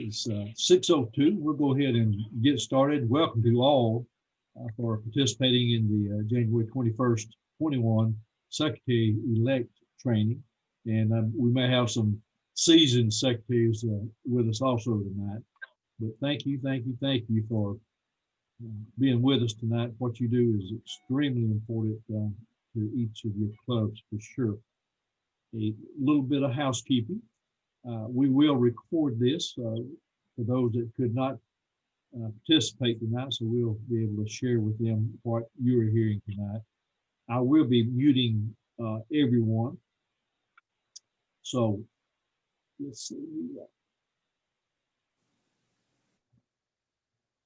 It's 6:02. We'll go ahead and get started. Welcome to all for participating in the January 21st, 21 Secretary-elect training. And we may have some seasoned secretaries with us also tonight. But thank you for being with us tonight. What you do is extremely important to each of your clubs for sure. A little bit of housekeeping. We will record this for those that could not participate tonight, so we'll be able to share with them what you're hearing tonight. I will be muting everyone. So let's see.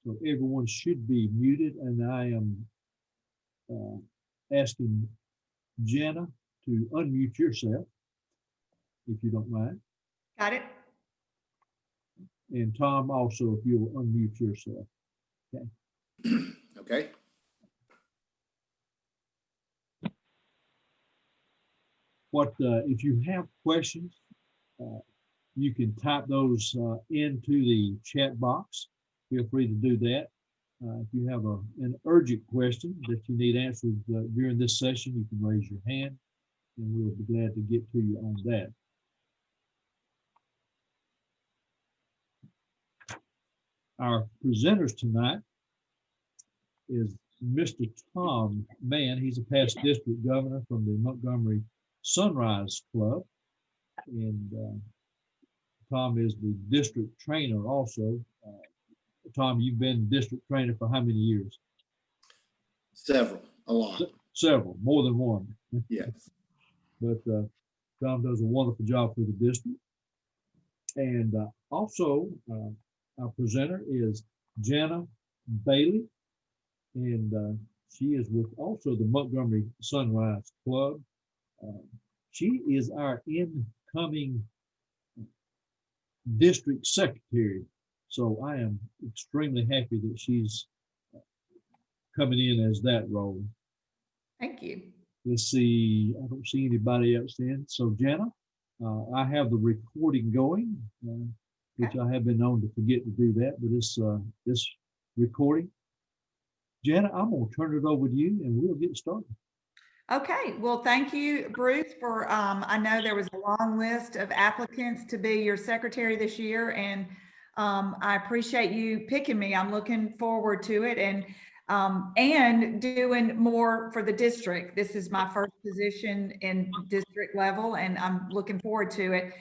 So everyone should be muted, and I am asking Jannah to unmute yourself, if you don't mind. Got it. And Tom also, if you'll unmute yourself. Okay. Okay. If you have questions, you can type those into the chat box. Feel free to do that. If you have an urgent question that you need answered during this session, you can raise your hand and we'll be glad to get to you on that. Our presenters tonight is Mr. Tom Mann. He's a past district governor from the Montgomery Sunrise Club. And Tom is the district trainer also. Tom, you've been district trainer for how many years? Several, a lot. Several, more than one. Yes. But Tom does a wonderful job for the district. And also, our presenter is Jannah Bailey, and she is with also the Montgomery Sunrise Club. She is our incoming district secretary. So I am extremely happy that she's coming in as that role. Thank you. Let's see, I don't see anybody else in. So Jannah, I have the recording going, which I have been known to forget to do that, but it's recording. Jannah, I'm gonna turn it over to you and we'll get started. Okay, well, thank you, Bruce, for, I know there was a long list of applicants to be your secretary this year, and I appreciate you picking me. I'm looking forward to it and doing more for the district. This is my first position in district level, and I'm looking forward to it.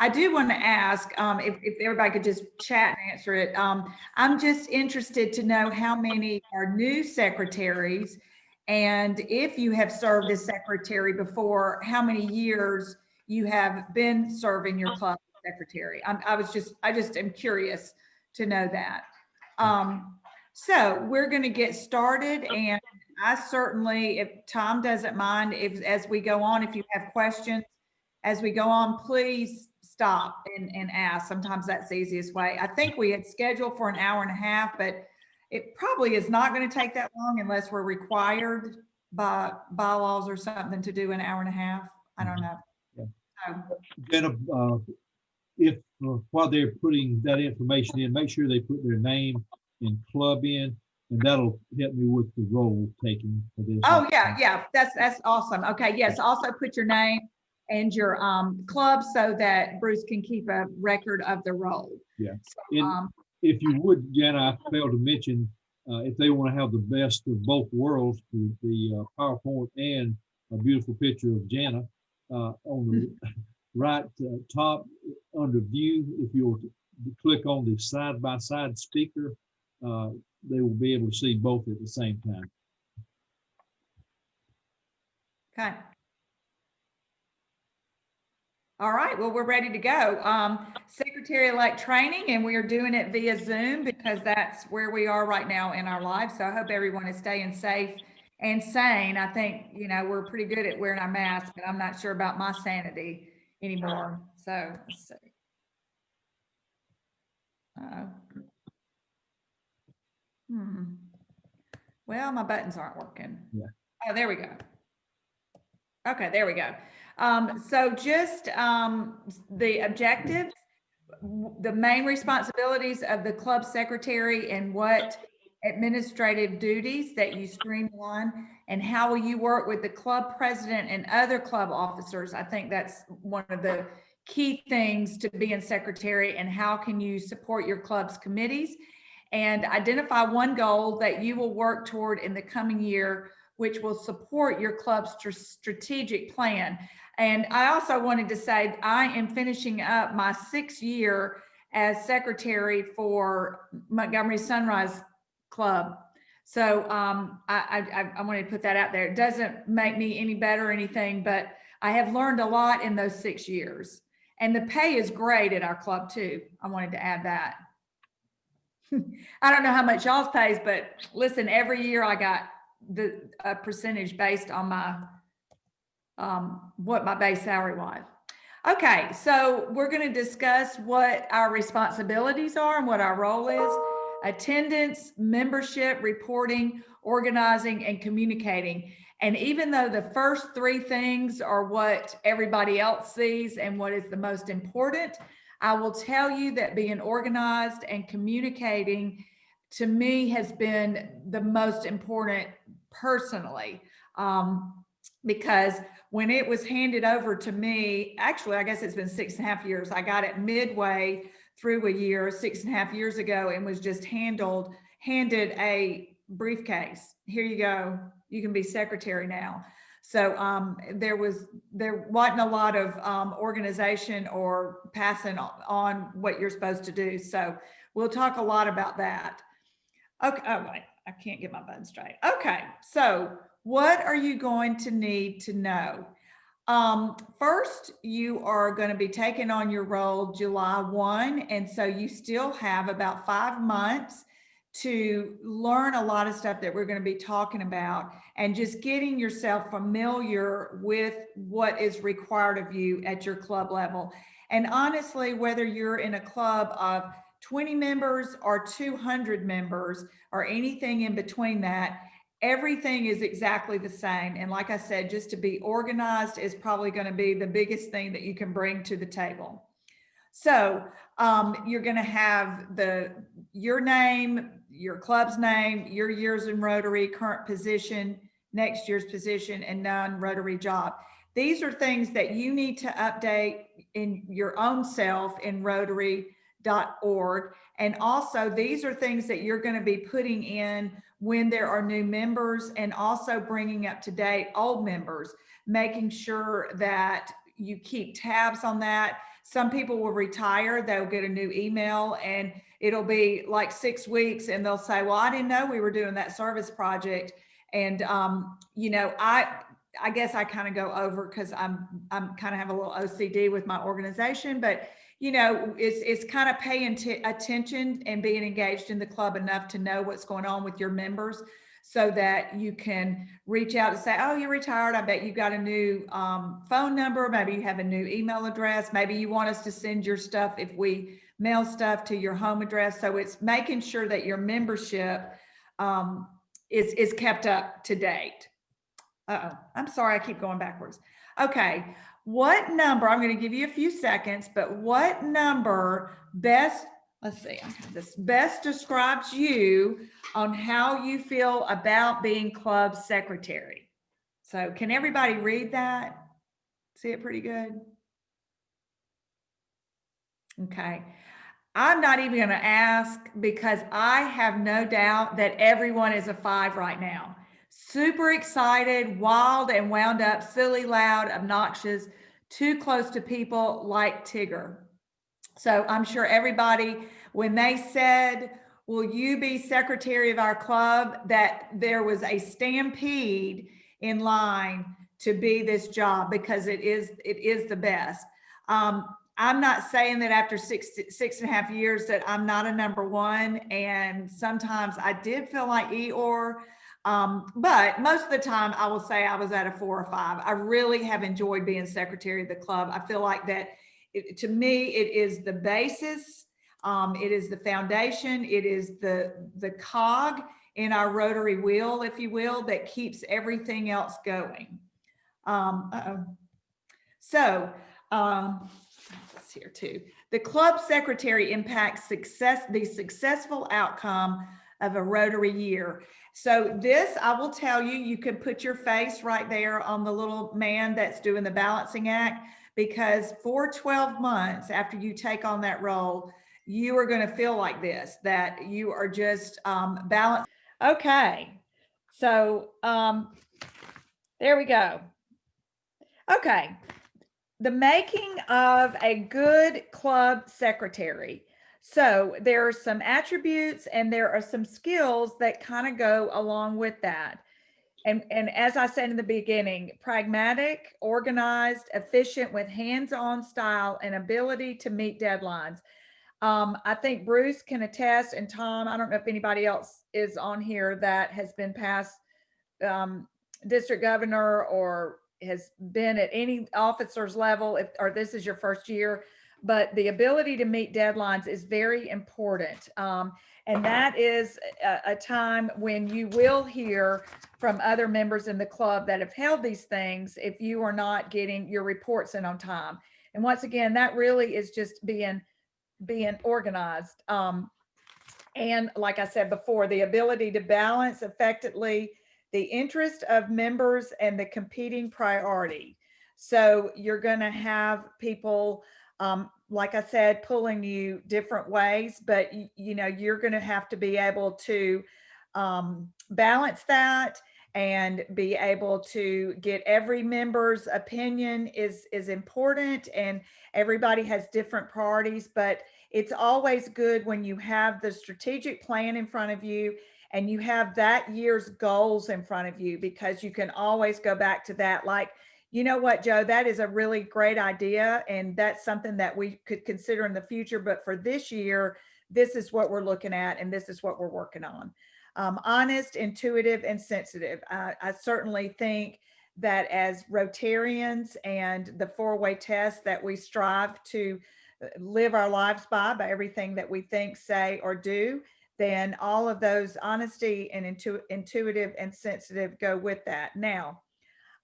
I do want to ask if everybody could just chat and answer it. I'm just interested to know how many are new secretaries, and if you have served as secretary before, how many years you have been serving your club secretary. I just am curious to know that. So we're going to get started, and I certainly, if Tom doesn't mind, as we go on, if you have questions as we go on, please stop and ask. Sometimes that's the easiest way. I think we had scheduled for an hour and a half, but it probably is not going to take that long unless we're required by bylaws or something to do an hour and a half. I don't know. Yeah. Jannah, if while they're putting that information in, make sure they put their name and club in, and that'll help me with the roll taking for this. Oh yeah, that's awesome. Okay, yes, also put your name and your club so that Bruce can keep a record of the roll. Yeah. So, if you would, Jannah, I failed to mention if they want to have the best of both worlds, the PowerPoint and a beautiful picture of Jannah on the right top under view. If you'll click on the side-by-side speaker, they will be able to see both at the same time. okay. All right, well, we're ready to go. Secretary-elect training, and we are doing it via Zoom because that's where we are right now in our lives. So I hope everyone is staying safe and sane. I think, we're pretty good at wearing our masks, but I'm not sure about my sanity anymore. So let's see. Well, my buttons aren't working. Yeah. Oh, there we go. Okay, there we go. So just the objectives. the main responsibilities of the club secretary and what administrative duties that you streamline, and how will you work with the club president and other club officers? I think that's one of the key things to being secretary. And how can you support your club's committees, and identify one goal that you will work toward in the coming year, which will support your club's strategic plan. And I also wanted to say, I am finishing up my 6th year as secretary for Montgomery Sunrise Club. So I wanted to put that out there. It doesn't make me any better or anything, but I have learned a lot in those 6 years. And the pay is great at our club too. I wanted to add that. I don't know how much y'all's pays, but listen, every year I got a percentage based on my what my base salary was. Okay, so we're going to discuss what our responsibilities are and what our role is: attendance, membership, reporting, organizing, and communicating. And even though the first 3 things are what everybody else sees and what is the most important, I will tell you that being organized and communicating to me has been the most important personally, because when it was handed over to me, actually, I guess it's been 6.5 years. I got it midway through a year, 6.5 years ago, and was just handed a briefcase. Here you go. You can be secretary now. So there wasn't a lot of organization or passing on what you're supposed to do. So we'll talk a lot about that. Okay. Oh, wait, I can't get my button straight. Okay. So what are you going to need to know? First, you are going to be taking on your role July 1. And so you still have about 5 months to learn a lot of stuff that we're going to be talking about, and just getting yourself familiar with what is required of you at your club level. And honestly, whether you're in a club of 20 members or 200 members or anything in between that, everything is exactly the same. And like I said, just to be organized is probably going to be the biggest thing that you can bring to the table. So you're going to have your name, your club's name, your years in Rotary, current position, next year's position, and non-Rotary job. These are things that you need to update in your own self in Rotary.org. And also, these are things that you're going to be putting in when there are new members, and also bringing up to date old members, making sure that you keep tabs on that. Some people will retire, they'll get a new email, and it'll be like 6 weeks, and they'll say, well, I didn't know we were doing that service project. And, you know, I guess I kind of go over, because I'm kind of have a little OCD with my organization, but you know, it's kind of paying attention and being engaged in the club enough to know what's going on with your members, so that you can reach out and say, oh, you're retired. I bet you got a new phone number. Maybe you have a new email address. Maybe you want us to send your stuff if we mail stuff to your home address. So it's making sure that your membership is kept up to date. I'm sorry, I keep going backwards. Okay, what number, I'm going to give you a few seconds, but what number best, let's see, this best describes you on how you feel about being club secretary? So can everybody read that? See it pretty good? Okay. I'm not even going to ask, because I have no doubt that everyone is a 5 right now. Super excited, wild and wound up, silly, loud, obnoxious, too close to people, like Tigger. So I'm sure everybody, when they said, will you be secretary of our club, that there was a stampede in line to be this job, because it is the best. I'm not saying that after 6.5 years that I'm not a number 1. And sometimes I did feel like Eeyore. But most of the time I will say I was at a 4 or 5. I really have enjoyed being secretary of the club. I feel like that to me, it is the basis. It is the foundation. It is the cog in our Rotary wheel, if you will, that keeps everything else going. So this here too. The club secretary impacts the successful outcome of a Rotary year. So this, I will tell you, you can put your face right there on the little man that's doing the balancing act, because for 12 months after you take on that role, you are going to feel like this, that you are just balanced. Okay. So there we go. Okay. The making of a good club secretary. So there are some attributes and there are some skills that kind of go along with that. And as I said in the beginning, pragmatic, organized, efficient with hands-on style and ability to meet deadlines. I think Bruce can attest, and Tom, I don't know if anybody else is on here that has been past district governor or has been at any officer's level, or this is your first year, but the ability to meet deadlines is very important. And that is a time when you will hear from other members in the club that have held these things if you are not getting your reports in on time. And once again, that really is just being organized. And like I said before, the ability to balance effectively the interest of members and the competing priority. So you're going to have people, like I said, pulling you different ways, but you know, you're going to have to be able to balance that and be able to get every member's opinion is important, and everybody has different priorities, but it's always good when you have the strategic plan in front of you and you have that year's goals in front of you, because you can always go back to that. Like, you know what, Joe, that is a really great idea. And that's something that we could consider in the future. But for this year, this is what we're looking at and this is what we're working on. Honest, intuitive, and sensitive. I certainly think that as Rotarians and the four-way test that we strive to live our lives by everything that we think, say, or do, then all of those honesty and intuitive and sensitive go with that. Now,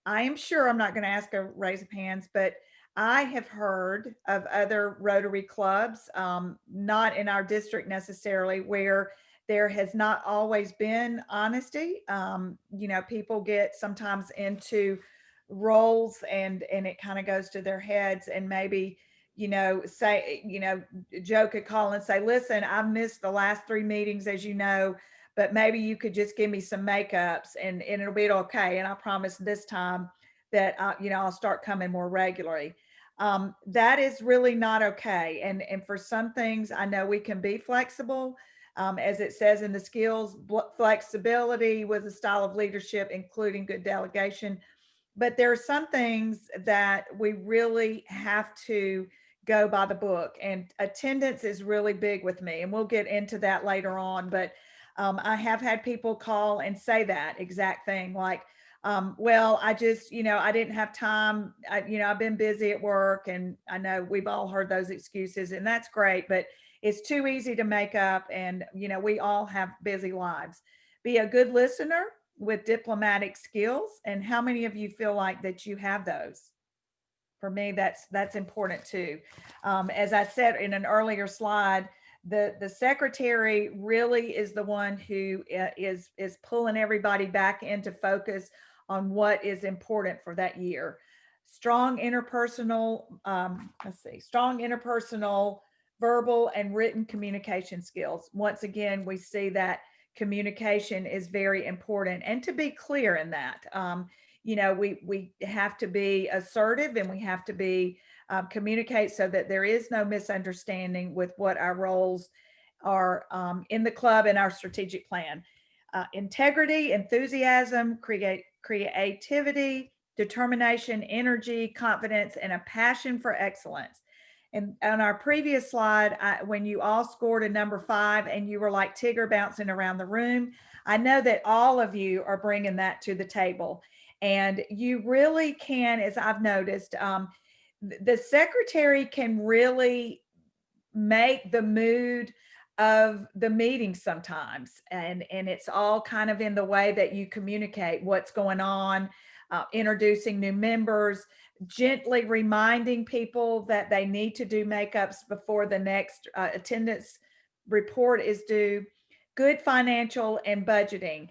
I am sure I'm not going to ask a raise of hands, but I have heard of other Rotary clubs, not in our district necessarily, where there has not always been honesty. You know, people get sometimes into roles and it kind of goes to their heads, and maybe, you know, say, you know, Joe could call and say, listen, I've missed the last 3 meetings, as you know, but maybe you could just give me some makeups and it'll be okay. And I promise this time that, you know, I'll start coming more regularly. That is really not okay. And for some things, I know we can be flexible, as it says in the skills, flexibility with a style of leadership, including good delegation. But there are some things that we really have to go by the book, and attendance is really big with me. And we'll get into that later on. But I have had people call and say that exact thing, like, well, I just, you know, I didn't have time. You know, I've been busy at work, and I know we've all heard those excuses, and that's great, but it's too easy to make up. And, you know, we all have busy lives. Be a good listener with diplomatic skills. And how many of you feel like that you have those? For me, that's important too. As I said in an earlier slide, the secretary really is the one who is pulling everybody back into focus on what is important for that year. Strong interpersonal, strong interpersonal, verbal and written communication skills. Once again, we see that communication is very important, and to be clear in that. You know, we have to be assertive, and we have to be communicate so that there is no misunderstanding with what our roles are in the club and our strategic plan. Integrity, enthusiasm, creativity, determination, energy, confidence, and a passion for excellence. And on our previous slide, when you all scored a number 5 and you were like Tigger bouncing around the room, I know that all of you are bringing that to the table. And you really can, as I've noticed, the secretary can really make the mood of the meeting sometimes. And it's all kind of in the way that you communicate what's going on. introducing new members, gently reminding people that they need to do makeups before the next attendance report is due, good financial and budgeting.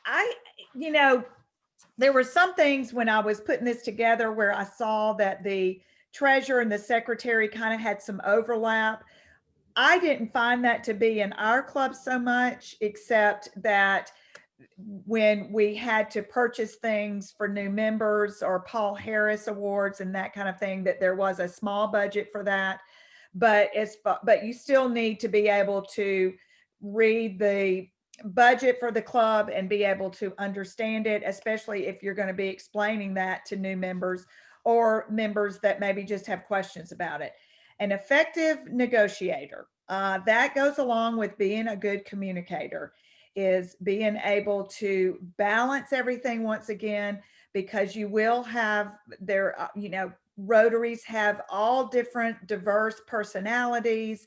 I, you know, there were some things when I was putting this together where I saw that the treasurer and the secretary kind of had some overlap. I didn't find that to be in our club so much, except that when we had to purchase things for new members or Paul Harris awards and that kind of thing, that there was a small budget for that. But but you still need to be able to read the budget for the club and be able to understand it, especially if you're going to be explaining that to new members or members that maybe just have questions about it. An effective negotiator, that goes along with being a good communicator, is being able to balance everything once again, because you will have there, Rotaries have all different diverse personalities,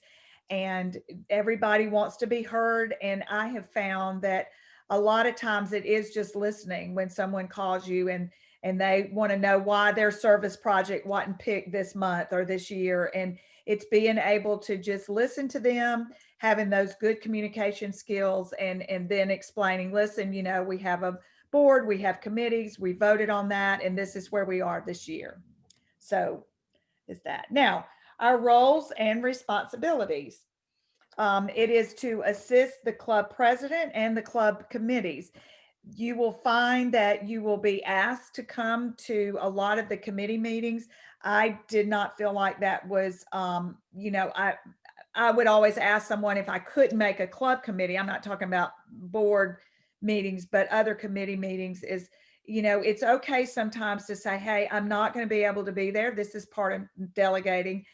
and everybody wants to be heard. And I have found that a lot of times it is just listening when someone calls you and they want to know why their service project wasn't picked this month or this year. And it's being able to just listen to them, having those good communication skills, and then explaining, listen, we have a board, we have committees, we voted on that, and this is where we are this year. So is that. Now, our roles and responsibilities. It is to assist the club president and the club committees. You will find that you will be asked to come to a lot of the committee meetings. I did not feel like that was, I would always ask someone if I couldn't make a club committee. I'm not talking about board meetings, but other committee meetings is, it's okay sometimes to say, hey, I'm not going to be able to be there. This is part of delegating.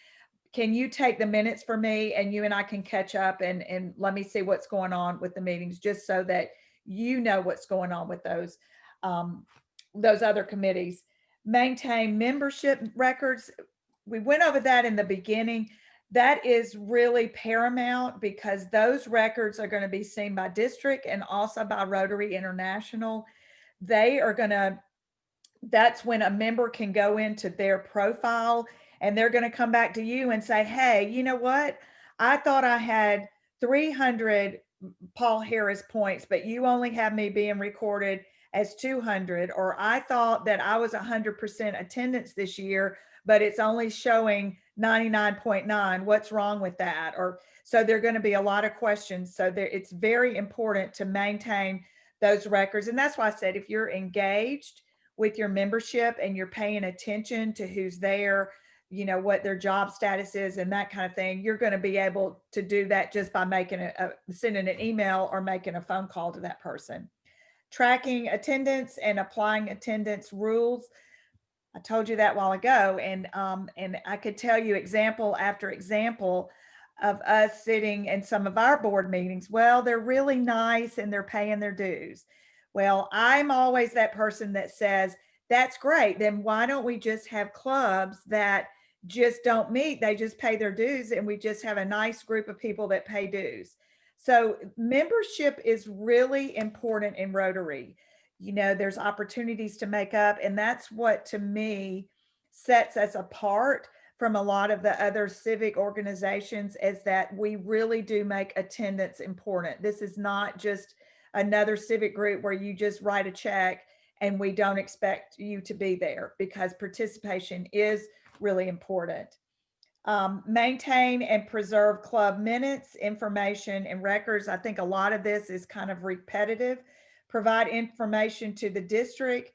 Can you take the minutes for me, and you and I can catch up and let me see what's going on with the meetings, just so that you know what's going on with those other committees. Maintain membership records. We went over that in the beginning. That is really paramount, because those records are going to be seen by district and also by Rotary International. That's when a member can go into their profile, and they're going to come back to you and say, hey, you know what? I thought I had 300 Paul Harris points, but you only have me being recorded as 200. Or I thought that I was 100% attendance this year, but it's only showing 99.9. What's wrong with that? Or so there are going to be a lot of questions. So it's very important to maintain those records. And that's why I said, if you're engaged with your membership and you're paying attention to who's there, what their job status is and that kind of thing, you're going to be able to do that just by sending an email or making a phone call to that person. Tracking attendance and applying attendance rules. I told you that a while ago, and I could tell you example after example of us sitting in some of our board meetings. Well, they're really nice and they're paying their dues. Well, I'm always that person that says, that's great. Then why don't we just have clubs that just don't meet? They just pay their dues, and we just have a nice group of people that pay dues. So membership is really important in Rotary. There's opportunities to make up, and that's what, to me, sets us apart from a lot of the other civic organizations, is that we really do make attendance important. This is not just another civic group where you just write a check and we don't expect you to be there, because participation is really important. Maintain and preserve club minutes, information, and records. I think a lot of this is kind of repetitive. Provide information to the district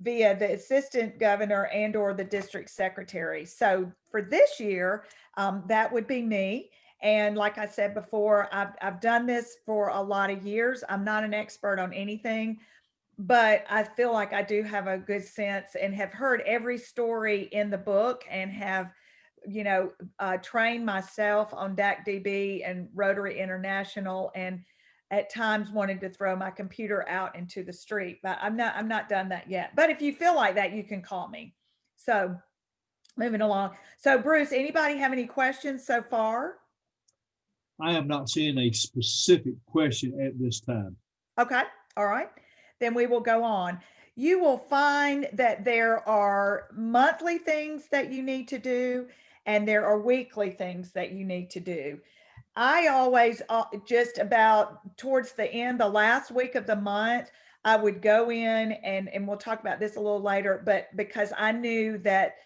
via the assistant governor and or the district secretary. So for this year, that would be me. And like I said before, I've done this for a lot of years. I'm not an expert on anything, but I feel like I do have a good sense and have heard every story in the book, and have, trained myself on DAC-DB and Rotary International, and at times wanted to throw my computer out into the street, but I'm not done that yet. But if you feel like that, you can call me. So moving along. So Bruce, anybody have any questions so far? I am not seeing a specific question at this time. Okay. All right. Then we will go on. you will find that there are monthly things that you need to do, and there are weekly things that you need to do. I always, just about towards the end, the last week of the month, I would go in and we'll talk about this a little later, but because I knew that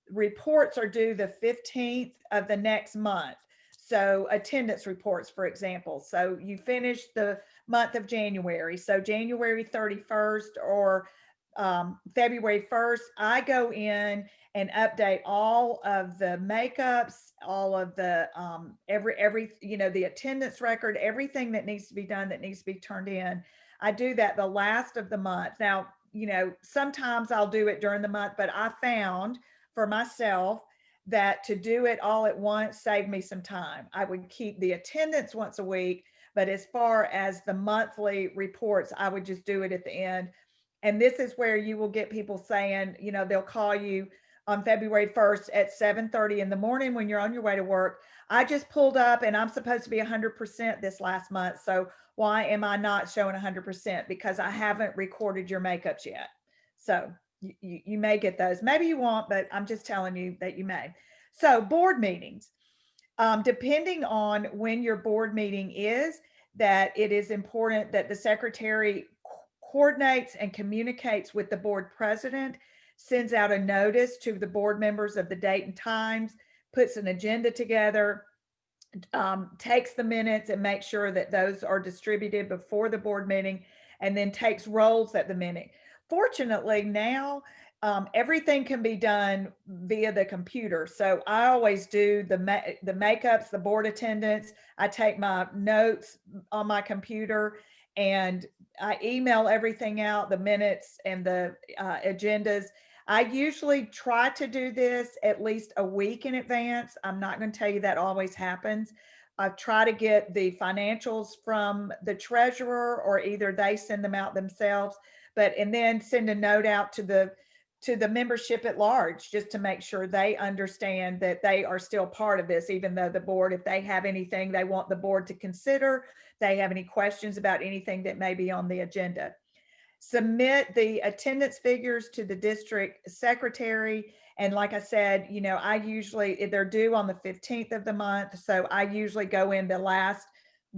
reports are due the 15th of the next month. So attendance reports, for example. So you finish the month of January. So January 31st or February 1st, I go in and update all of the makeups, all of the every the attendance record, everything that needs to be done, that needs to be turned in. I do that the last of the month. Now, sometimes I'll do it during the month, but I found for myself that to do it all at once saved me some time. I would keep the attendance once a week, but as far as the monthly reports, I would just do it at the end. And this is where you will get people saying, they'll call you on February 1st at 7:30 in the morning when you're on your way to work. I just pulled up and I'm supposed to be 100% this last month. So why am I not showing 100%? Because I haven't recorded your makeups yet. So you may get those. Maybe you won't, but I'm just telling you that you may. So board meetings, depending on when your board meeting is, that it is important that the secretary coordinates and communicates with the board president, sends out a notice to the board members of the date and times, puts an agenda together, takes the minutes and makes sure that those are distributed before the board meeting, and then takes rolls at the meeting. Fortunately, now everything can be done via the computer. So I always do the makeups, the board attendance. I take my notes on my computer and I email everything out, the minutes and the agendas. I usually try to do this at least a week in advance. I'm not going to tell you that always happens. I try to get the financials from the treasurer, or either they send them out themselves, and then send a note out to the membership at large, just to make sure they understand that they are still part of this, even though the board, if they have anything they want the board to consider, they have any questions about anything that may be on the agenda. Submit the attendance figures to the district secretary. And like I said, I usually, they're due on the 15th of the month. So I usually go in the last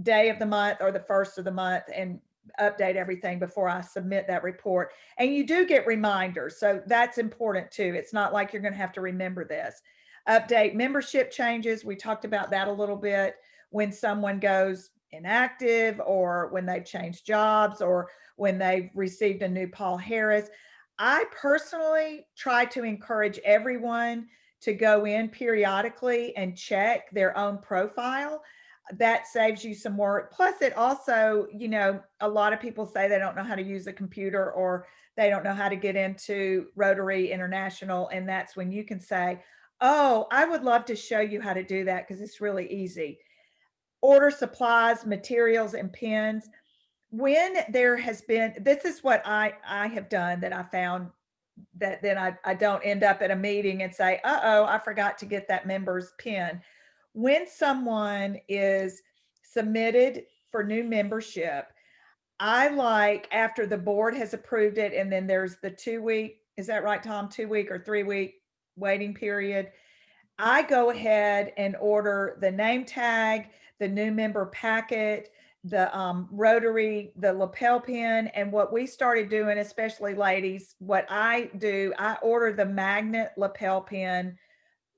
day of the month or the first of the month and update everything before I submit that report. And you do get reminders. So that's important too. It's not like you're going to have to remember this. Update membership changes. We talked about that a little bit. When someone goes inactive, or when they've changed jobs, or when they've received a new Paul Harris. I personally try to encourage everyone to go in periodically and check their own profile. That saves you some work. Plus, it also, a lot of people say they don't know how to use a computer, or they don't know how to get into Rotary International. And that's when you can say, oh, I would love to show you how to do that because it's really easy. Order supplies, materials, and pens. When there has been, this is what I have done that I found, that then I don't end up at a meeting and say, uh-oh, I forgot to get that member's pin. When someone is submitted for new membership, I like, after the board has approved it, and then there's the 2-week, is that right, Tom? 2-week or 3-week waiting period. I go ahead and order the name tag, the new member packet, the Rotary, the lapel pin. And what we started doing, especially ladies, what I do, I order the magnet lapel pin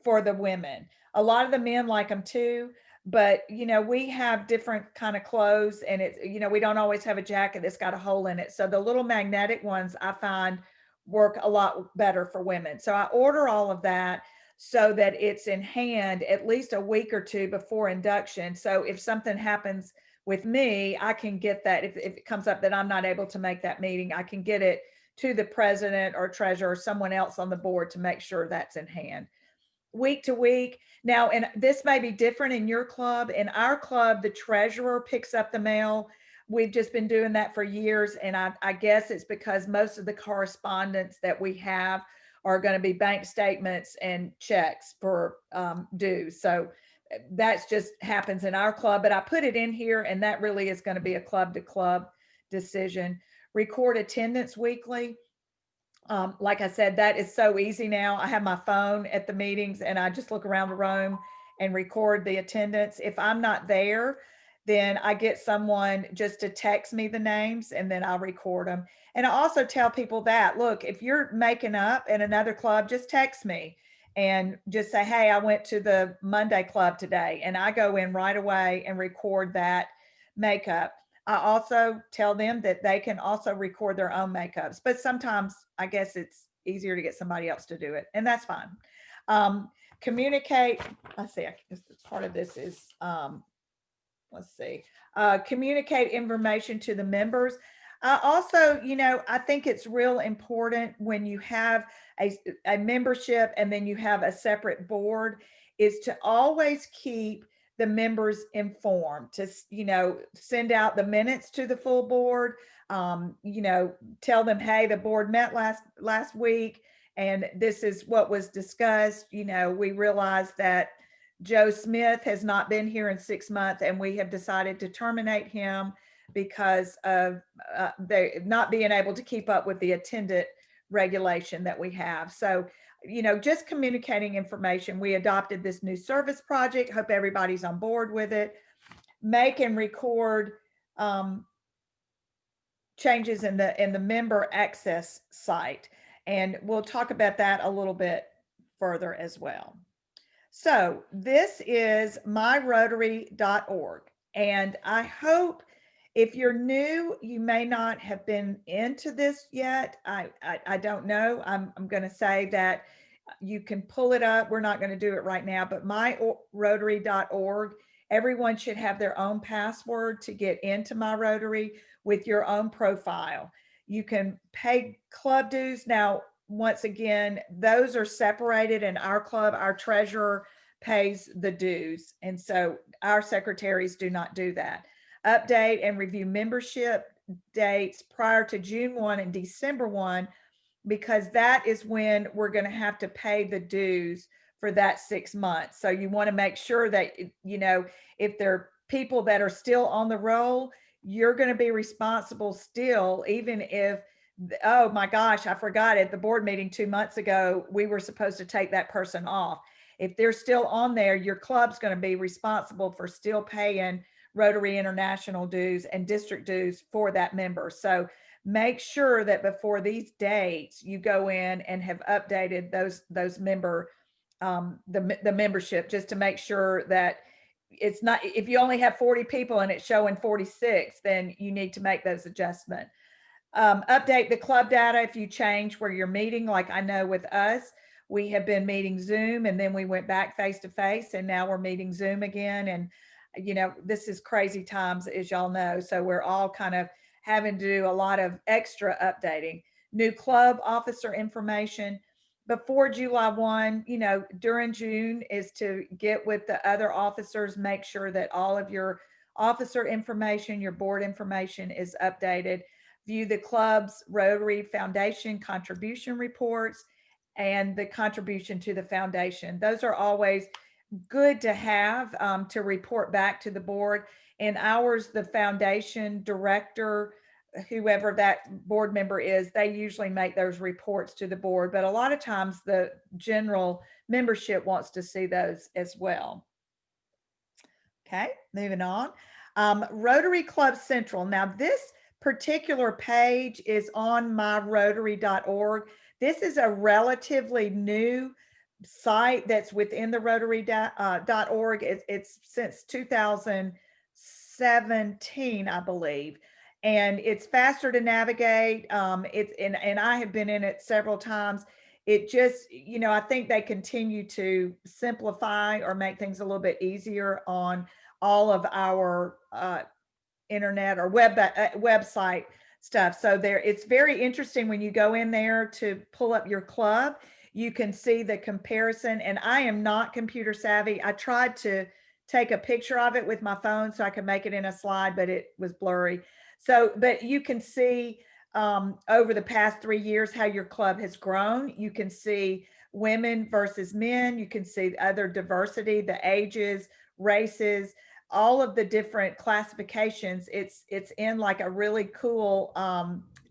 for the women. A lot of the men like them too, but we have different kind of clothes, and it's, we don't always have a jacket that's got a hole in it. So the little magnetic ones I find work a lot better for women. So I order all of that so that it's in hand at least a week or two before induction. So if something happens with me, I can get that. If it comes up that I'm not able to make that meeting, I can get it to the president or treasurer or someone else on the board to make sure that's in hand. Week to week. Now, and this may be different in your club. In our club, the treasurer picks up the mail. We've just been doing that for years. And I guess it's because most of the correspondence that we have are going to be bank statements and checks for dues. So that's just happens in our club, but I put it in here, and that really is going to be a club to club decision. Record attendance weekly. Like I said, that is so easy now. I have my phone at the meetings and I just look around the room and record the attendance. If I'm not there, then I get someone just to text me the names and then I'll record them. And I also tell people that, look, if you're making up in another club, just text me and just say, hey, I went to the Monday club today, and I go in right away and record that makeup. I also tell them that they can also record their own makeups, but sometimes I guess it's easier to get somebody else to do it, and that's fine. Communicate. Let's see. Part of this is let's see. Communicate information to the members. Also, I think it's real important when you have a membership and then you have a separate board, is to always keep the members informed, to, send out the minutes to the full board, tell them, hey, the board met last week and this is what was discussed. We realized that Joe Smith has not been here in 6 months, and we have decided to terminate him because of they not being able to keep up with the attendant regulation that we have. So, just communicating information. We adopted this new service project. Hope everybody's on board with it. Make and record changes in the member access site, and we'll talk about that a little bit further as well. So this is myrotary.org. And I hope if you're new, you may not have been into this yet. I don't know. I'm going to say that you can pull it up. We're not going to do it right now, but myrotary.org. Everyone should have their own password to get into My Rotary with your own profile. You can pay club dues. Now, once again, those are separated in our club. Our treasurer pays the dues, and so our secretaries do not do that. Update and review membership dates prior to June 1 and December 1, because that is when we're going to have to pay the dues for that 6 months. So you want to make sure that, if there are people that are still on the roll, you're going to be responsible still, even if, oh my gosh, I forgot at the board meeting 2 months ago, we were supposed to take that person off. If they're still on there, your club's going to be responsible for still paying Rotary International dues and district dues for that member. So make sure that before these dates, you go in and have updated those member, the membership, just to make sure that it's not, if you only have 40 people and it's showing 46, then you need to make those adjustments. Update the club data if you change where you're meeting. Like I know with us, we have been meeting Zoom, and then we went back face to face, and now we're meeting Zoom again. And, this is crazy times, as y'all know. So we're all kind of having to do a lot of extra updating. New club officer information before July 1, during June, is to get with the other officers, make sure that all of your officer information, your board information is updated. View the club's Rotary Foundation contribution reports and the contribution to the foundation. Those are always good to have to report back to the board. And ours, the foundation director, whoever that board member is, they usually make those reports to the board. But a lot of times the general membership wants to see those as well. Okay, moving on. Rotary Club Central. Now, this particular page is on myrotary.org. This is a relatively new site that's within the Rotary.org. It's since 2017, I believe, and it's faster to navigate. And I have been in it several times. It just, I think they continue to simplify or make things a little bit easier on all of our internet or website stuff. So it's very interesting when you go in there to pull up your club. You can see the comparison, and I am not computer savvy. I tried to take a picture of it with my phone so I could make it in a slide, but it was blurry. So, but you can see over the past 3 years how your club has grown. You can see women versus men. You can see other diversity, the ages, races, all of the different classifications, it's in like a really cool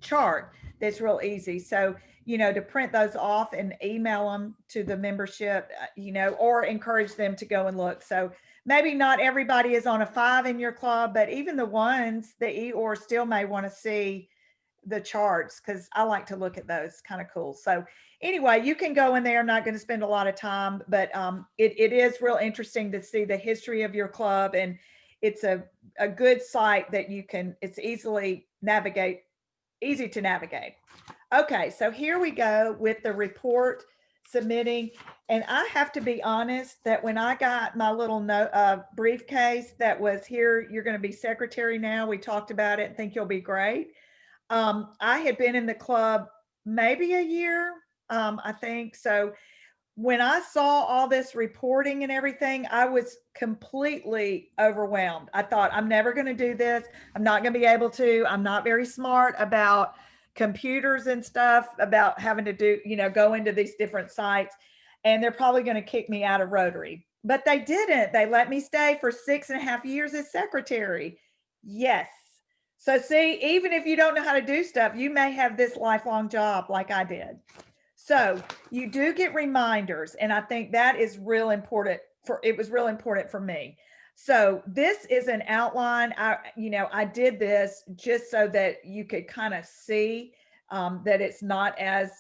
chart that's real easy. So, you know, to print those off and email them to the membership, you know, or encourage them to go and look. So maybe not everybody is on a 5 in your club, but even the ones, the Eeyore still may want to see the charts, because I like to look at those. Kind of cool. So anyway, you can go in there. I'm not going to spend a lot of time, but it is real interesting to see the history of your club, and it's a good site that you can, it's easy to navigate. Okay, so here we go with the report submitting. And I have to be honest that when I got my little briefcase that was here, you're going to be secretary now. We talked about it and think you'll be great. I had been in the club maybe a year, I think. So when I saw all this reporting and everything, I was completely overwhelmed. I thought, I'm never going to do this. I'm not going to be able to. I'm not very smart about computers and stuff, about having to do, you know, go into these different sites. And they're probably going to kick me out of Rotary. But they didn't. They let me stay for 6.5 years as secretary. Yes. So see, even if you don't know how to do stuff, you may have this lifelong job like I did. So you do get reminders. And I think that is real important it was real important for me. So this is an outline. I did this just so that you could kind of see that it's not as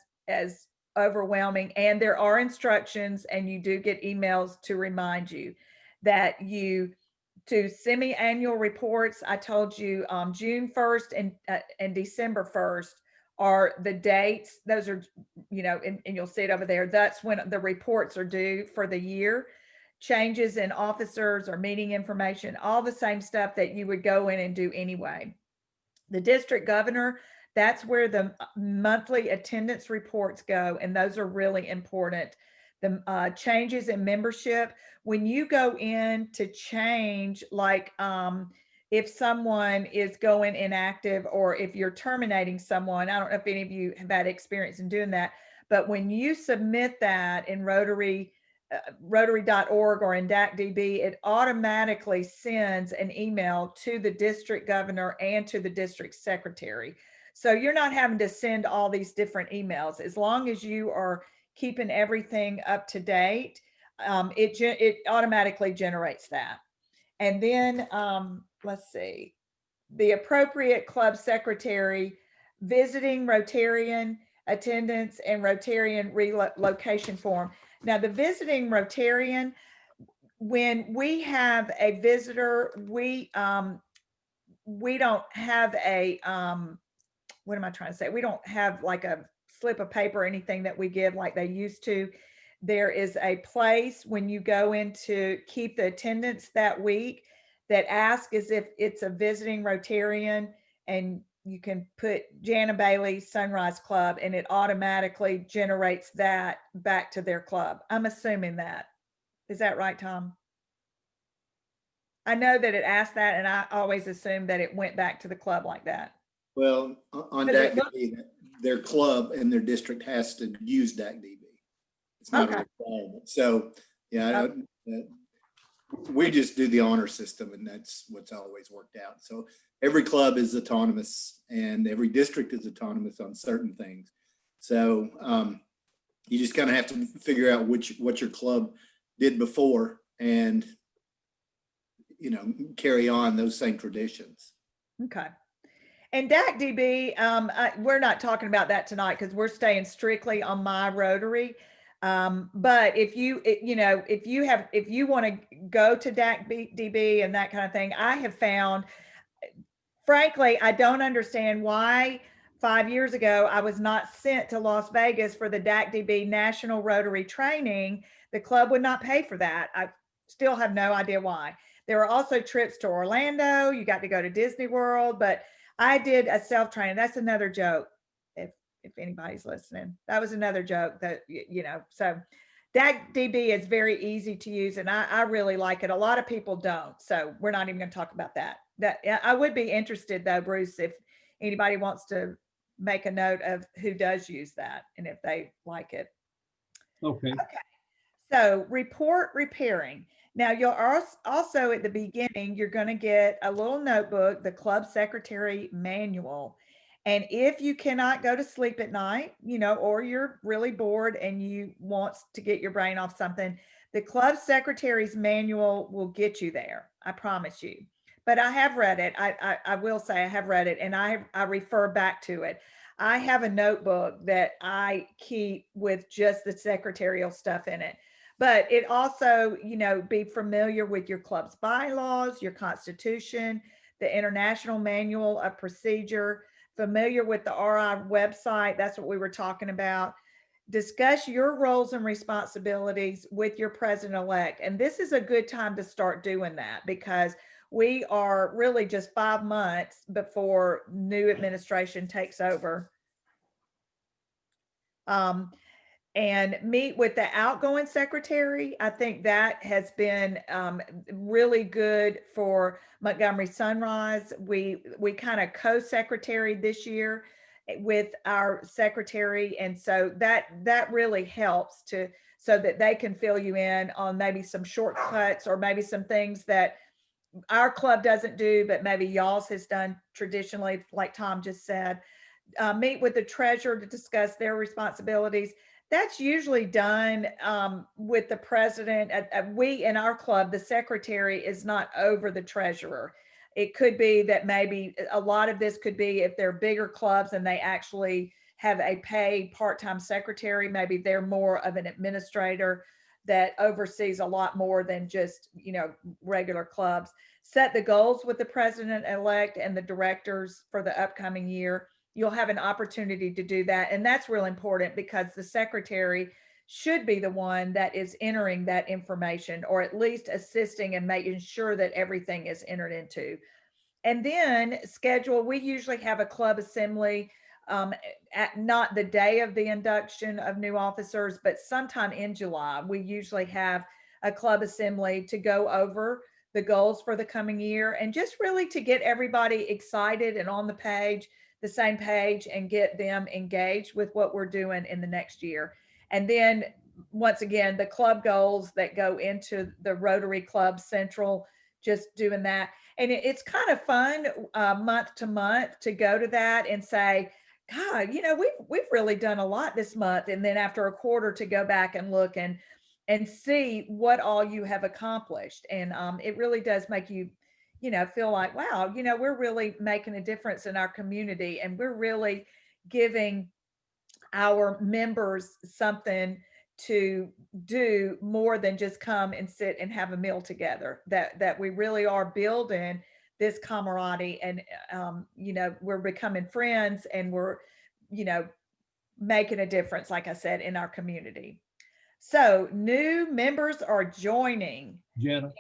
overwhelming. And there are instructions, and you do get emails to remind you that to semi-annual reports. I told you June 1st and December 1st are the dates. Those are, you know, and you'll see it over there. That's when the reports are due for the year. Changes in officers or meeting information, all the same stuff that you would go in and do anyway. The district governor, that's where the monthly attendance reports go, and those are really important. The changes in membership, when you go in to change, like if someone is going inactive or if you're terminating someone, I don't know if any of you have had experience in doing that, but when you submit that in Rotary, Rotary.org or in DACDB, it automatically sends an email to the district governor and to the district secretary. So you're not having to send all these different emails. As long as you are keeping everything up to date, it automatically generates that. And then let's see, the appropriate club secretary, visiting Rotarian attendance, and Rotarian relocation form. Now, the visiting Rotarian, when we have a visitor, we don't have a what am I trying to say? We don't have like a slip of paper or anything that we give like they used to. There is a place when you go in to keep the attendance that week that asks as if it's a visiting Rotarian, and you can put Jannah Bailey Sunrise Club, and it automatically generates that back to their club. I'm assuming that. Is that right, Tom? I know that it asked that, and I always assumed that it went back to the club like that. Well, on DACDB, their club and their district has to use DACDB. It's not a requirement. So, yeah, we just do the honor system, and that's what's always worked out. So every club is autonomous, and every district is autonomous on certain things. So you just kind of have to figure out what your club did before, and carry on those same traditions. Okay. And DACDB, we're not talking about that tonight because we're staying strictly on my Rotary. But if you want to go to DACDB and that kind of thing, I have found, frankly, I don't understand why 5 years ago I was not sent to Las Vegas for the DACDB National Rotary Training. The club would not pay for that. I still have no idea why. There were also trips to Orlando. You got to go to Disney World, but I did a self-training. That's another joke. If anybody's listening, that was another joke that, so DACDB is very easy to use, and I really like it. A lot of people don't. So we're not even going to talk about that. I would be interested though, Bruce, if anybody wants to make a note of who does use that and if they like it. Okay. So report repairing. Now, you'll also at the beginning, you're going to get a little notebook, the Club Secretary Manual. And if you cannot go to sleep at night, or you're really bored and you want to get your brain off something, the Club Secretary's Manual will get you there. I promise you. But I have read it. I will say I have read it, and I refer back to it. I have a notebook that I keep with just the secretarial stuff in it. But it also, be familiar with your club's bylaws, your constitution, the International Manual of Procedure, familiar with the RI website. That's what we were talking about. Discuss your roles and responsibilities with your president-elect. And this is a good time to start doing that because we are really just 5 months before new administration takes over. And meet with the outgoing secretary. I think that has been really good for Montgomery Sunrise. We kind of co-secretary this year with our secretary, and so that really helps so that they can fill you in on maybe some shortcuts or maybe some things that our club doesn't do, but maybe y'all's has done traditionally, like Tom just said. Meet with the treasurer to discuss their responsibilities. That's usually done with the president. We in our club, the secretary is not over the treasurer. It could be that maybe a lot of this could be if they're bigger clubs and they actually have a paid part-time secretary, maybe they're more of an administrator that oversees a lot more than just, regular clubs. Set the goals with the president-elect and the directors for the upcoming year. You'll have an opportunity to do that. And that's real important because the secretary should be the one that is entering that information, or at least assisting and making sure that everything is entered into. And then we usually have a club assembly, at not the day of the induction of new officers, but sometime in July. We usually have a club assembly to go over the goals for the coming year and just really to get everybody excited and on the same page, and get them engaged with what we're doing in the next year. And then once again, the club goals that go into the Rotary Club Central, just doing that. And it's kind of fun month to month to go to that and say, God, we've really done a lot this month. And then after a quarter to go back and look and see what all you have accomplished. And it really does make you, feel like, wow, we're really making a difference in our community, and we're really giving our members something to do more than just come and sit and have a meal together, that we really are building this camaraderie, and we're becoming friends, and we're making a difference, like I said, in our community. So new members are joining. Jannah,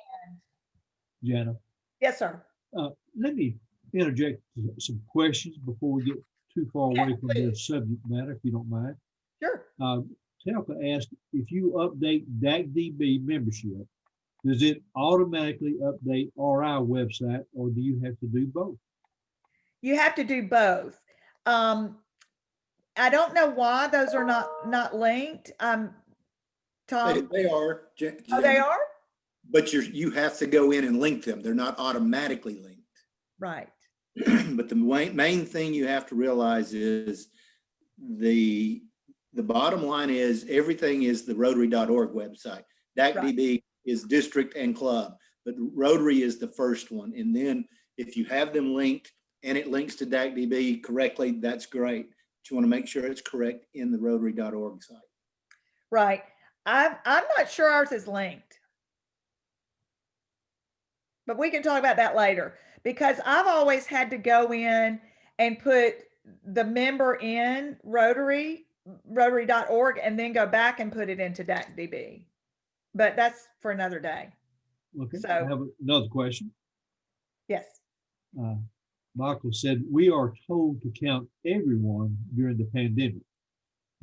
Yes, sir. let me interject some questions before we get too far away from the subject matter, if you don't mind. Sure. Telka asked, if you update DACDB membership, does it automatically update RI website, or do you have to do both? You have to do both. I don't know why those are not linked. Tom? They are. Oh, they are? But you have to go in and link them. They're not automatically linked. Right. But the main thing you have to realize is the bottom line is everything is the Rotary.org website. DACDB is district and club, but Rotary is the first one. And then if you have them linked and it links to DACDB correctly, that's great. But you want to make sure it's correct in the Rotary.org site. Right. I'm not sure ours is linked, but we can talk about that later, because I've always had to go in and put the member in Rotary.org, and then go back and put it into DACDB. But that's for another day. Okay. So, I have another question. Yes. Michael said, we are told to count everyone during the pandemic.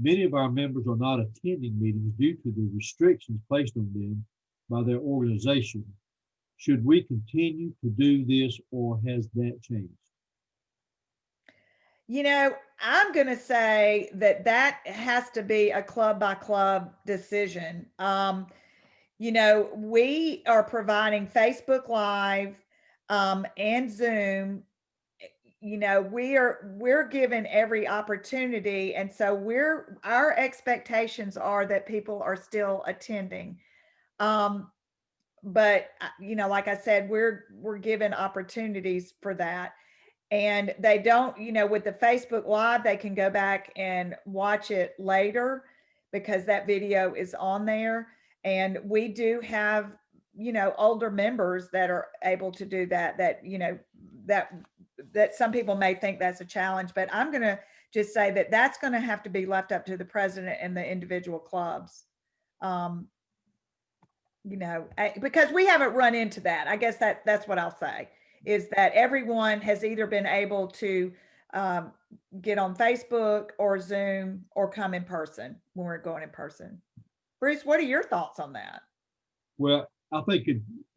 Many of our members are not attending meetings due to the restrictions placed on them by their organization. Should we continue to do this, or has that changed? I'm going to say that has to be a club by club decision. you know, we are providing Facebook Live and Zoom. You know, we're given every opportunity, and so our expectations are that people are still attending. But you know, like I said, we're given opportunities for that. And they don't, you know, with the Facebook Live, they can go back and watch it later because that video is on there. And we do have, you know, older members that are able to do that, you know, that some people may think that's a challenge, but I'm going to just say that that's going to have to be left up to the president and the individual clubs. You know, because we haven't run into that. I guess that's what I'll say, is that everyone has either been able to get on Facebook or Zoom or come in person when we're going in person. Bruce, what are your thoughts on that? Well, I think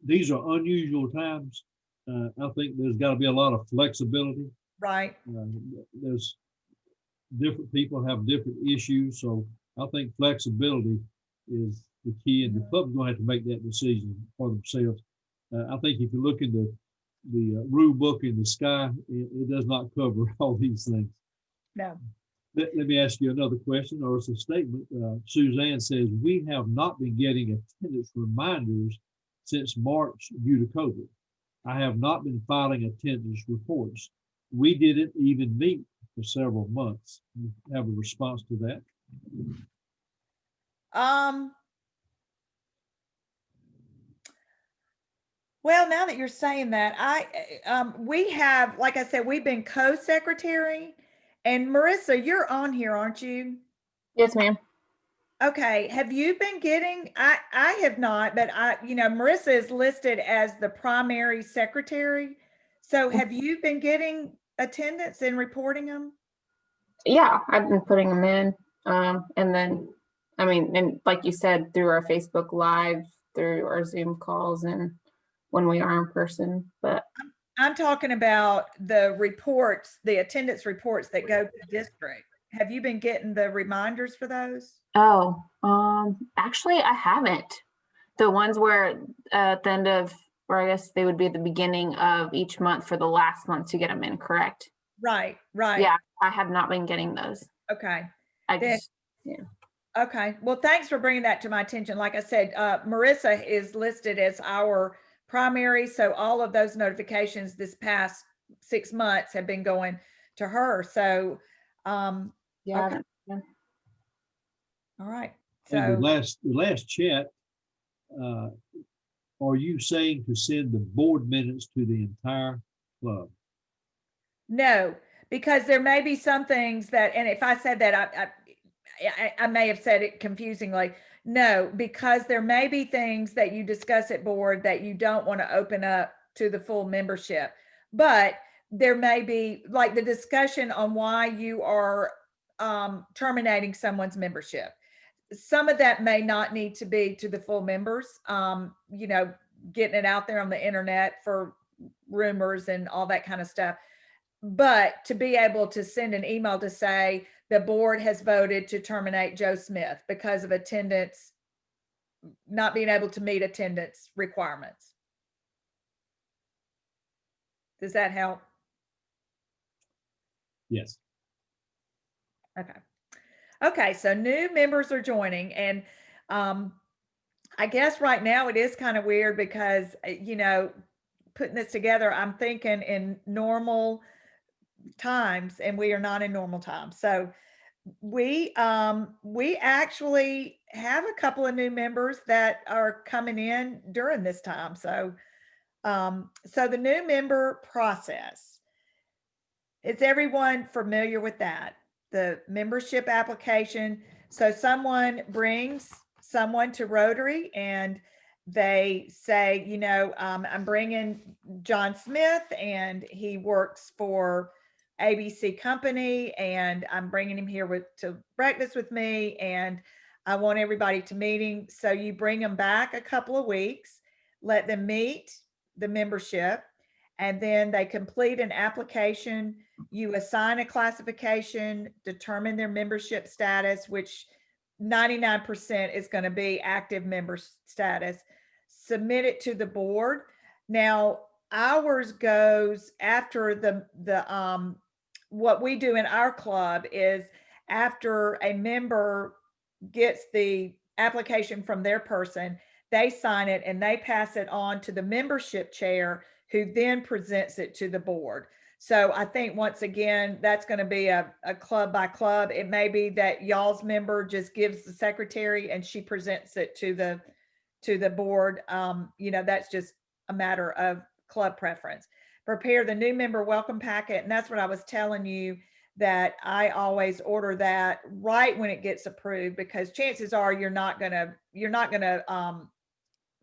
these are unusual times. I think there's got to be a lot of flexibility. Right. There's different people have different issues, so I think flexibility is the key, and the club's going to have to make that decision for themselves. I think if you look in the rule book in the sky, it does not cover all these things. No. Let me ask you another question, or it's a statement. Suzanne says, we have not been getting attendance reminders since March due to COVID. I have not been filing attendance reports. We didn't even meet for several months. You have a response to that? Well, now that you're saying that, we have, like I said, we've been co-secretary, and Marissa, you're on here, aren't you? Yes, ma'am. Okay. Have you been getting, I have not, but you know, Marissa is listed as the primary secretary. So have you been getting attendance and reporting them? Yeah, I've been putting them in. And then, I mean, and like you said, through our Facebook Live, through our Zoom calls, and when we are in person. But I'm talking about the reports, the attendance reports that go to the district. Have you been getting the reminders for those? actually, I haven't. The ones where at the end of, or I guess they would be at the beginning of each month for the last month to get them in, correct? Right, right. Yeah, I have not been getting those. Okay. I Then- just, yeah. Okay. Well, thanks for bringing that to my attention. Like I said, Marissa is listed as our primary. So all of those notifications this past 6 months have been going to her. So, Yeah. okay. All right. And So the last chat, are you saying to send the board minutes to the entire club? no, because there may be some things that, and if I said that, I may have said it confusingly. No, because there may be things that you discuss at board that you don't want to open up to the full membership. But there may be like the discussion on why you are terminating someone's membership. Some of that may not need to be to the full members, you know, getting it out there on the internet for rumors and all that kind of stuff. But to be able to send an email to say the board has voted to terminate Joe Smith because of attendance, not being able to meet attendance requirements. Does that help? Yes. Okay. Okay, so new members are joining, and I guess right now it is kind of weird because, you know, putting this together, I'm thinking in normal times, and we are not in normal times. So we actually have a couple of new members that are coming in during this time. So so the new member process, is everyone familiar with that? The membership application. So someone brings someone to Rotary and they say, you know, I'm bringing John Smith and he works for ABC company and I'm bringing him here to breakfast with me and I want everybody to meet him. So you bring them back a couple of weeks, let them meet the membership, and then they complete an application. You assign a classification, determine their membership status, which 99% is going to be active member status. Submit it to the board. Now, ours goes after what we do in our club is after a member gets the application from their person, they sign it and they pass it on to the membership chair, who then presents it to the board. So I think once again, that's going to be a club by club. It may be that y'all's member just gives the secretary and she presents it to the board. That's just a matter of club preference. Prepare the new member welcome packet. And that's what I was telling you, that I always order that right when it gets approved, because chances are you're not gonna,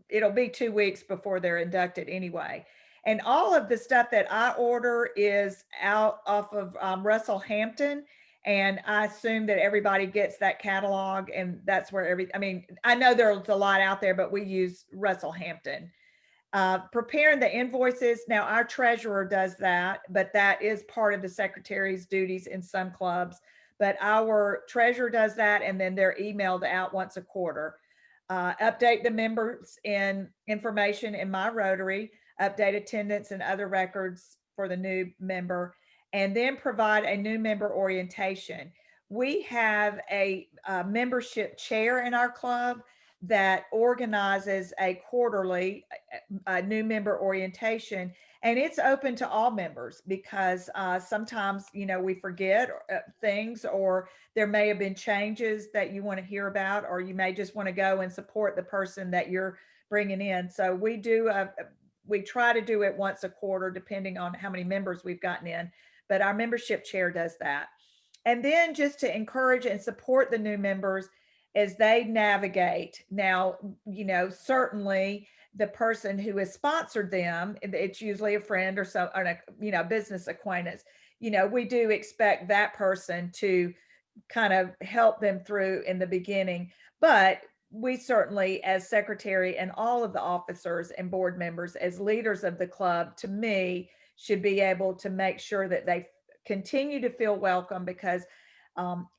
it'll be 2 weeks before they're inducted anyway. And all of the stuff that I order is out off of Russell Hampton. And I assume that everybody gets that catalog, and that's where I know there's a lot out there, but we use Russell Hampton. Preparing the invoices. Now, our treasurer does that, but that is part of the secretary's duties in some clubs. But our treasurer does that, and then they're emailed out once a quarter. Update the members in information in My Rotary, update attendance and other records for the new member, and then provide a new member orientation. We have a membership chair in our club that organizes a quarterly new member orientation, and it's open to all members, because sometimes we forget things, or there may have been changes that you want to hear about, or you may just want to go and support the person that you're bringing in. So we try to do it once a quarter, depending on how many members we've gotten in, but our membership chair does that. And then just to encourage and support the new members as they navigate. Now, certainly the person who has sponsored them, it's usually a friend or a business acquaintance. We do expect that person to kind of help them through in the beginning, but we certainly, as secretary and all of the officers and board members, as leaders of the club, to me, should be able to make sure that they continue to feel welcome, because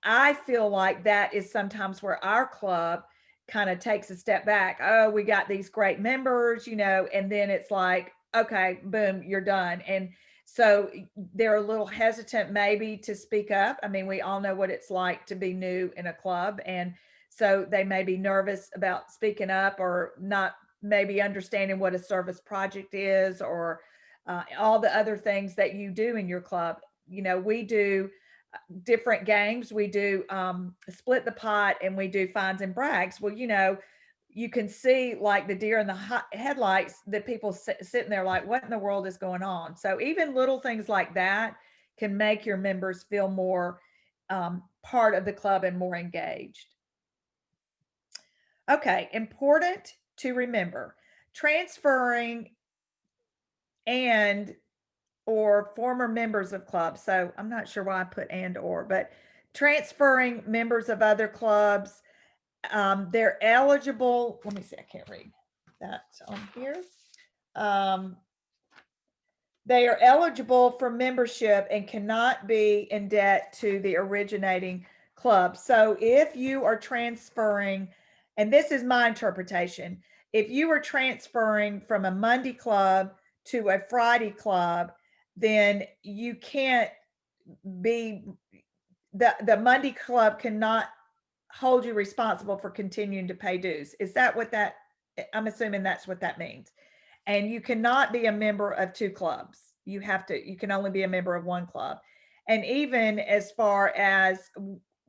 I feel like that is sometimes where our club kind of takes a step back. Oh, we got these great members, and then it's like, okay, boom, you're done. And so they're a little hesitant maybe to speak up. I mean, we all know what it's like to be new in a club. And so they may be nervous about speaking up, or not maybe understanding what a service project is, or all the other things that you do in your club. We do different games. We do split the pot, and we do fines and brags. Well, you can see like the deer in the headlights, that people sitting there like, what in the world is going on? So even little things like that can make your members feel more part of the club and more engaged. Okay, important to remember: transferring and or former members of clubs. So I'm not sure why I put and or, but transferring members of other clubs, they're eligible. Let me see, I can't read that on here. They are eligible for membership and cannot be in debt to the originating club. So if you are transferring, and this is my interpretation, if you are transferring from a Monday club to a Friday club, then you can't be, the Monday club cannot hold you responsible for continuing to pay dues. Is that what that, I'm assuming that's what that means. And you cannot be a member of two clubs. You can only be a member of one club. And even as far as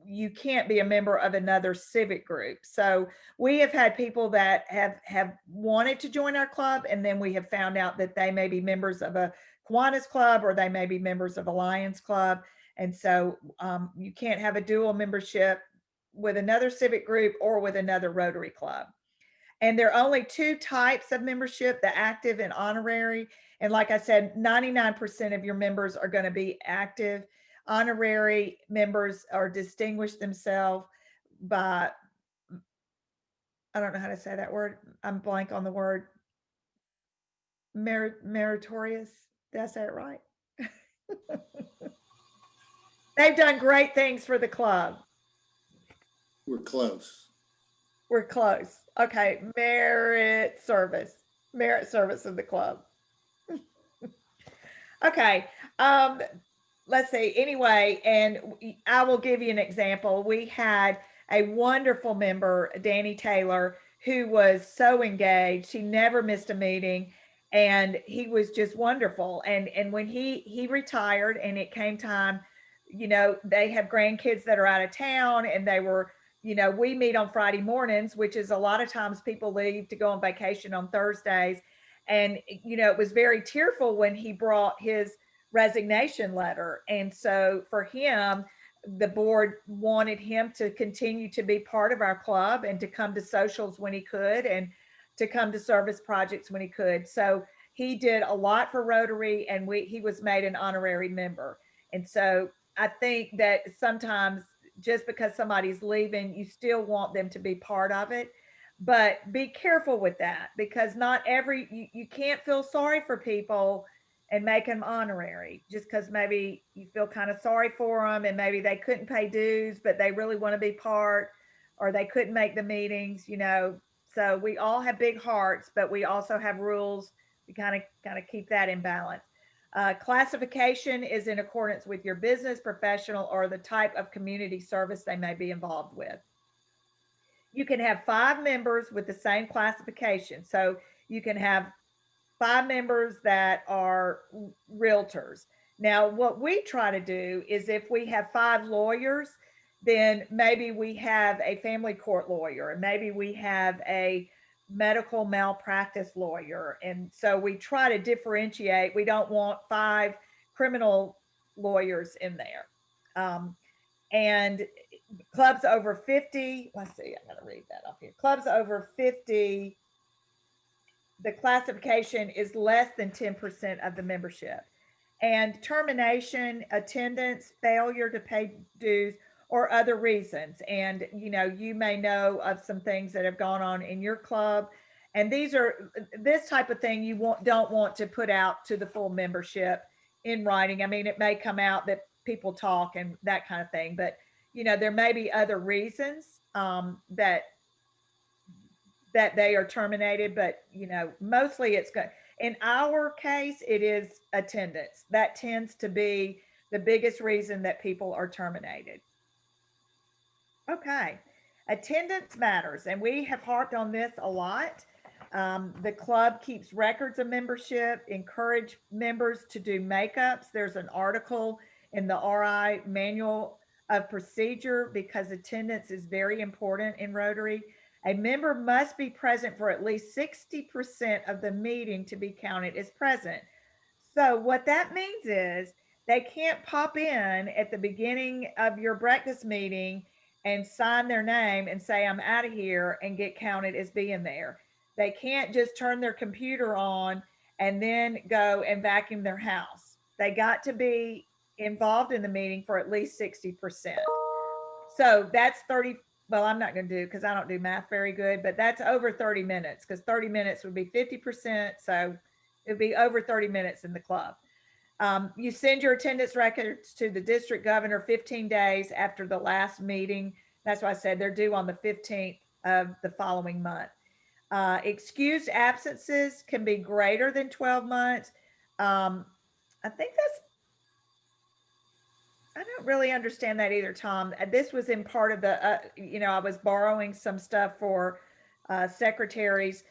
you can't be a member of another civic group. So we have had people that have wanted to join our club, and then we have found out that they may be members of a Kiwanis club, or they may be members of a Lions club. And so you can't have a dual membership with another civic group or with another Rotary club. And there are only two types of membership: the active and honorary. And like I said, 99% of your members are going to be active. Honorary members are distinguished themselves by, I don't know how to say that word. I'm blank on the word. Meritorious. Did I say it right? They've done great things for the club. We're close. We're close. Okay, merit service of the club. Okay, let's see. Anyway, and I will give you an example. We had a wonderful member, Danny Taylor, who was so engaged. He never missed a meeting, and he was just wonderful. And when he retired, and it came time, you know, they have grandkids that are out of town, and they were, you know, we meet on Friday mornings, which is a lot of times people leave to go on vacation on Thursdays. And, you know, it was very tearful when he brought his resignation letter. And so for him, the board wanted him to continue to be part of our club and to come to socials when he could and to come to service projects when he could. So he did a lot for Rotary, and he was made an honorary member. And so I think that sometimes just because somebody's leaving, you still want them to be part of it. But be careful with that, because not you can't feel sorry for people and make them honorary just because maybe you feel kind of sorry for them and maybe they couldn't pay dues, but they really want to be part, or they couldn't make the meetings, you know. So we all have big hearts, but we also have rules. We kind of keep that in balance. Classification is in accordance with your business, professional, or the type of community service they may be involved with. You can have 5 members with the same classification. So you can have 5 members that are realtors. Now, what we try to do is if we have 5 lawyers, then maybe we have a family court lawyer, and maybe we have a medical malpractice lawyer. And so we try to differentiate. We don't want 5 criminal lawyers in there. And clubs over 50, let's see, I'm going to read that off here. Clubs over 50, the classification is less than 10% of the membership. And termination, attendance, failure to pay dues, or other reasons. And, you know, you may know of some things that have gone on in your club. And this type of thing you don't want to put out to the full membership in writing. I mean, it may come out that people talk and that kind of thing, but, you know, there may be other reasons that they are terminated, but, you know, mostly it's good. In our case, it is attendance. That tends to be the biggest reason that people are terminated. Okay, attendance matters, and we have harped on this a lot. The club keeps records of membership, encourage members to do makeups. There's an article in the RI manual of procedure because attendance is very important in Rotary. A member must be present for at least 60% of the meeting to be counted as present. So what that means is they can't pop in at the beginning of your breakfast meeting and sign their name and say, I'm out of here, and get counted as being there. They can't just turn their computer on and then go and vacuum their house. They got to be involved in the meeting for at least 60%. So that's 30. Well, I'm not going to do, because I don't do math very good, but that's over 30 minutes, because 30 minutes would be 50%. So it would be over 30 minutes in the club. You send your attendance records to the district governor 15 days after the last meeting. That's why I said they're due on the 15th of the following month. Excused absences can be greater than 12 months. I think I don't really understand that either, Tom. This was in part of the, you know, I was borrowing some stuff for secretaries.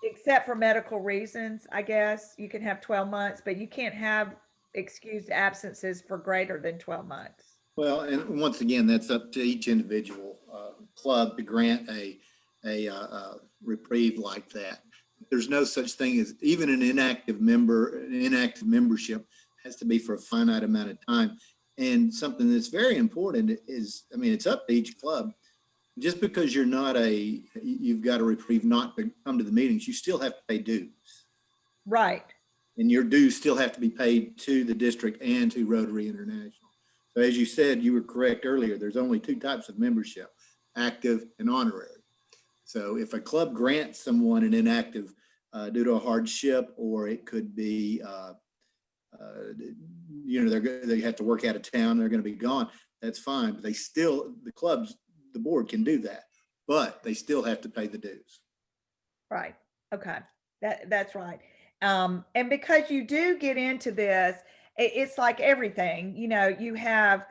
Except for medical reasons, I guess you can have 12 months, but you can't have excused absences for greater than 12 months. Well, and once again, that's up to each individual club to grant a reprieve like that. There's no such thing as even an inactive membership has to be for a finite amount of time. And something that's very important is, I mean, it's up to each club. Just because you've got a reprieve not to come to the meetings, you still have to pay dues. Right. And your dues still have to be paid to the district and to Rotary International. So as you said, you were correct earlier, there's only 2 types of membership, active and honorary. So if a club grants someone an inactive due to a hardship, or it could be they have to work out of town, they're going to be gone. That's fine, but the board can do that, but they still have to pay the dues. Right. Okay. That's right. And because you do get into this, it's like everything, you have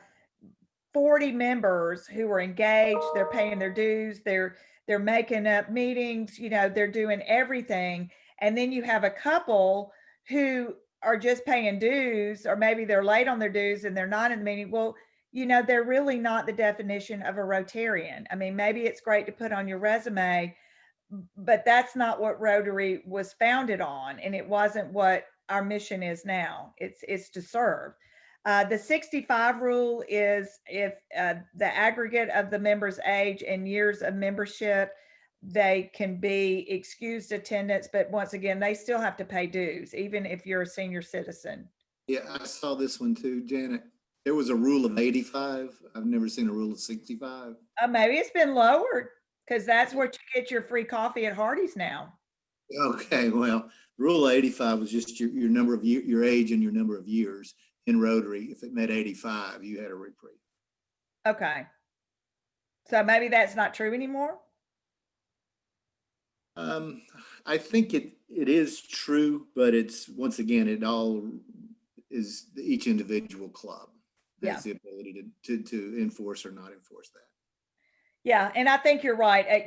40 members who are engaged, they're paying their dues, they're making up meetings, they're doing everything. And then you have a couple who are just paying dues, or maybe they're late on their dues and they're not in the meeting. Well, they're really not the definition of a Rotarian. I mean, maybe it's great to put on your resume, but that's not what Rotary was founded on, and it wasn't what our mission is now. It's to serve. The 65 rule is if the aggregate of the members' age and years of membership, they can be excused attendance, but once again, they still have to pay dues, even if you're a senior citizen. Yeah, I saw this one too, Janet. There was a rule of 85. I've never seen a rule of 65. Maybe it's been lowered, because that's where you get your free coffee at Hardee's now. Okay, well, rule of 85 was just your number of your age and your number of years in Rotary. If it met 85, you had a reprieve. Okay. So maybe that's not true anymore? I think it is true, but it's, once again, it all is each individual club has the ability to enforce or not enforce that. Yeah, and I think you're right.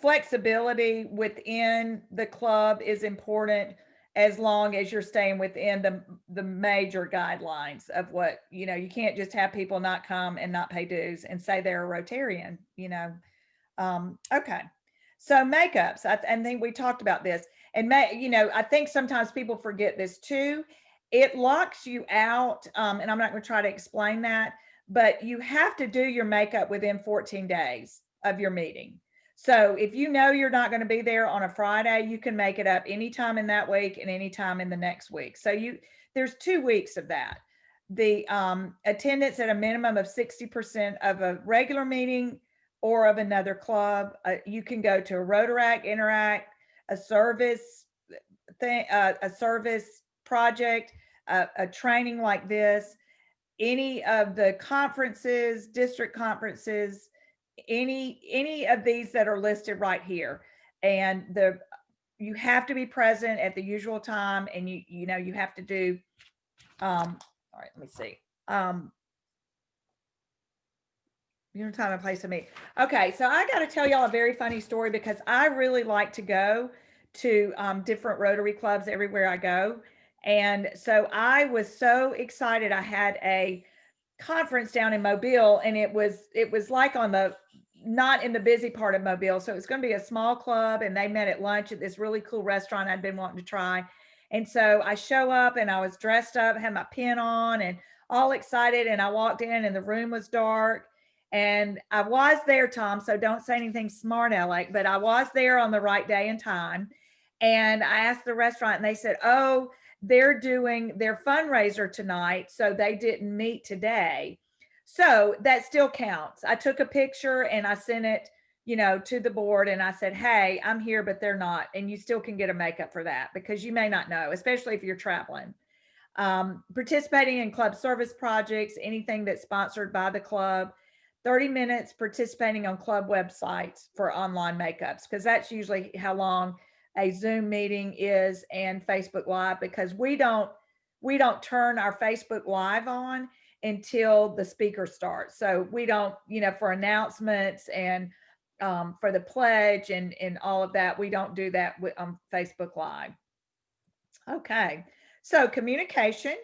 Flexibility within the club is important, as long as you're staying within the major guidelines of what, you can't just have people not come and not pay dues and say they're a Rotarian, Okay. So makeups, I think we talked about this, and I think sometimes people forget this too. It locks you out, and I'm not going to try to explain that, but you have to do your makeup within 14 days of your meeting. So if you're not going to be there on a Friday, you can make it up anytime in that week and anytime in the next week. So there's 2 weeks of that. The attendance at a minimum of 60% of a regular meeting or of another club. You can go to a Rotaract, Interact, a service thing, a service project, a training like this, any of the conferences, district conferences, any of these that are listed right here. And you have to be present at the usual time, and you have to do all right, let me see. Time and place to meet. Okay, so I got to tell y'all a very funny story, because I really like to go to different Rotary clubs everywhere I go. And so I was so excited. I had a conference down in Mobile, and it was like not in the busy part of Mobile. So it was going to be a small club, and they met at lunch at this really cool restaurant I'd been wanting to try. And so I show up, and I was dressed up, had my pin on and all excited. And I walked in, and the room was dark. And I was there, Tom, so don't say anything smart aleck, but I was there on the right day and time. And I asked the restaurant, and they said, oh, they're doing their fundraiser tonight, so they didn't meet today. So that still counts. I took a picture and I sent it, to the board, and I said, hey, I'm here, but they're not. And you still can get a makeup for that, because you may not know, especially if you're traveling. Participating in club service projects, anything that's sponsored by the club. 30 minutes participating on club websites for online makeups, because that's usually how long a Zoom meeting is, and Facebook Live, because we don't turn our Facebook Live on until the speaker starts. So we don't, for announcements and for the pledge and all of that, we don't do that on Facebook Live. Okay, so communication.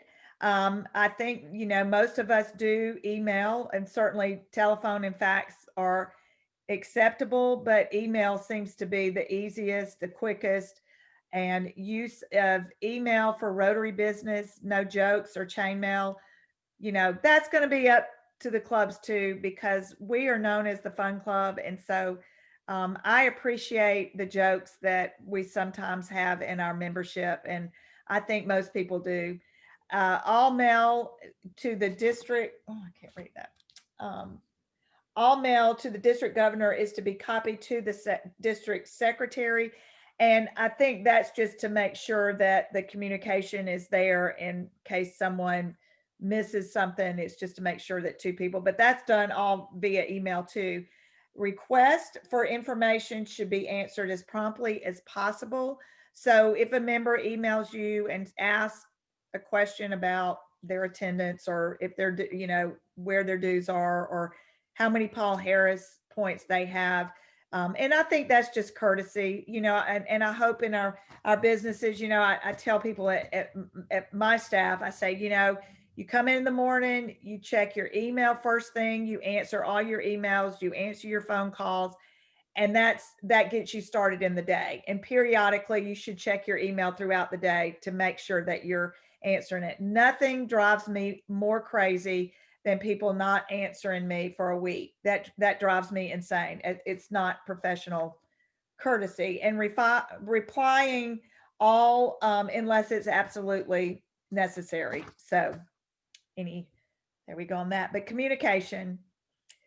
I think, most of us do email, and certainly telephone and fax are acceptable, but email seems to be the easiest, the quickest. And use of email for Rotary business, no jokes or chain mail, that's going to be up to the clubs too, because we are known as the fun club. And so I appreciate the jokes that we sometimes have in our membership, and I think most people do. All mail to the district. Oh, I can't read that. All mail to the district governor is to be copied to the district secretary, And I think that's just to make sure that the communication is there in case someone misses something. It's just to make sure that two people, but that's done all via email too. Request for information should be answered as promptly as possible. So if a member emails you and asks a question about their attendance, or if they're, where their dues are, or how many Paul Harris points they have, and I think that's just courtesy, and I hope in our businesses, I tell people at my staff, I say, you come in the morning, you check your email first thing, you answer all your emails, you answer your phone calls, and that gets you started in the day. And periodically, you should check your email throughout the day to make sure that you're answering it. Nothing drives me more crazy than people not answering me for a week. That drives me insane. It's not professional courtesy. And replying all unless it's absolutely necessary. So there we go on that. But communication.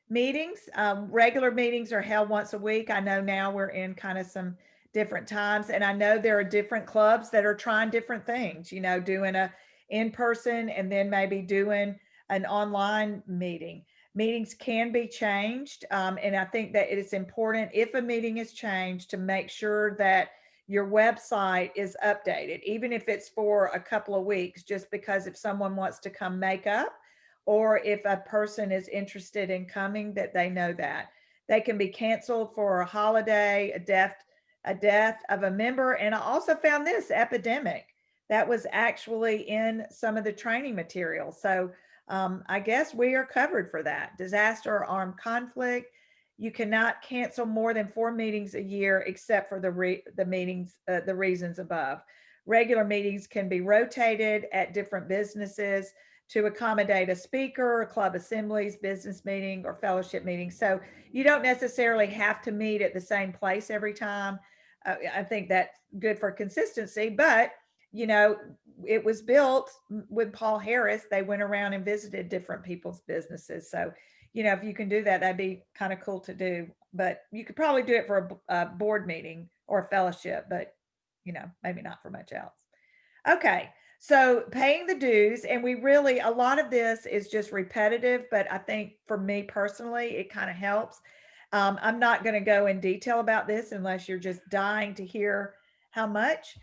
Meetings, regular meetings are held once a week. I know now we're in kind of some different times, and I know there are different clubs that are trying different things, doing a in-person and then maybe doing an online meeting. Meetings can be changed, and I think that it is important, if a meeting is changed, to make sure that your website is updated, even if it's for a couple of weeks, just because if someone wants to come make up, or if a person is interested in coming, that they know that. They can be canceled for a holiday, a death of a member. And I also found this epidemic that was actually in some of the training material. So I guess we are covered for that. Disaster or armed conflict. You cannot cancel more than 4 meetings a year, except for the meetings, the reasons above. Regular meetings can be rotated at different businesses to accommodate a speaker, club assemblies, business meeting, or fellowship meeting. So you don't necessarily have to meet at the same place every time. I think that's good for consistency, but it was built with Paul Harris. They went around and visited different people's businesses. So, if you can do that, that'd be kind of cool to do, but you could probably do it for a board meeting or a fellowship, but maybe not for much else. Okay. So paying the dues, and a lot of this is just repetitive, but I think for me personally, it kind of helps. I'm not going to go in detail about this unless you're just dying to hear how much.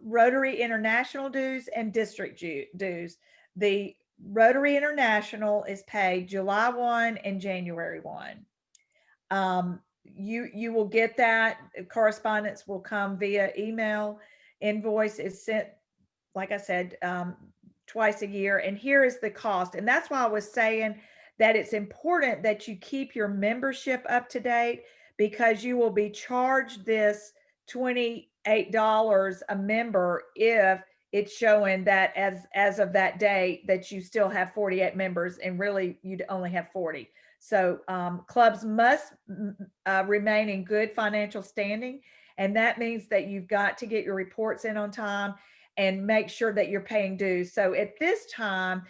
Rotary International dues and district dues. The Rotary International is paid July 1 and January 1. You will get that. Correspondence will come via email. Invoice is sent, like I said, twice a year. And here is the cost. And that's why I was saying that it's important that you keep your membership up to date, because you will be charged this $28 a member if it's showing that as of that date that you still have 48 members, and really you'd only have 40. So clubs must remain in good financial standing. And that means that you've got to get your reports in on time and make sure that you're paying dues. So at this time,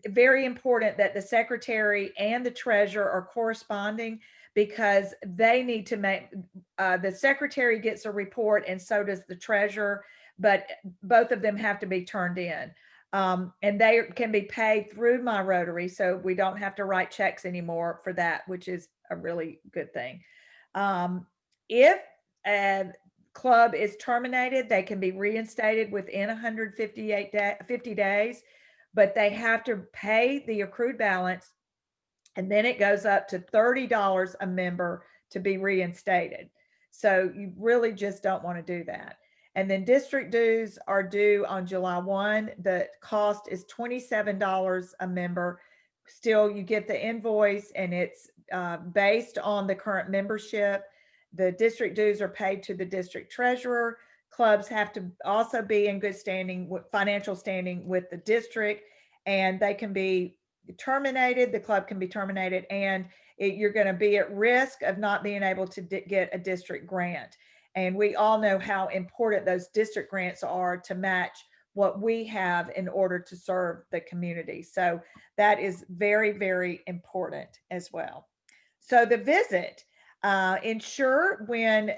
very important that the secretary and the treasurer are corresponding, because they need to make, the secretary gets a report and so does the treasurer, but both of them have to be turned in. And they can be paid through my Rotary, so we don't have to write checks anymore for that, which is a really good thing. If a club is terminated, they can be reinstated within 50 days, but they have to pay the accrued balance, and then it goes up to $30 a member to be reinstated. So you really just don't want to do that. And then district dues are due on July 1. The cost is $27 a member. Still, you get the invoice, and it's based on the current membership. The district dues are paid to the district treasurer. Clubs have to also be in good standing, financial standing with the district, and they can be terminated. The club can be terminated, and you're going to be at risk of not being able to get a district grant. And we all know how important those district grants are to match what we have in order to serve the community. So that is very, very important as well. So the visit, Ensure when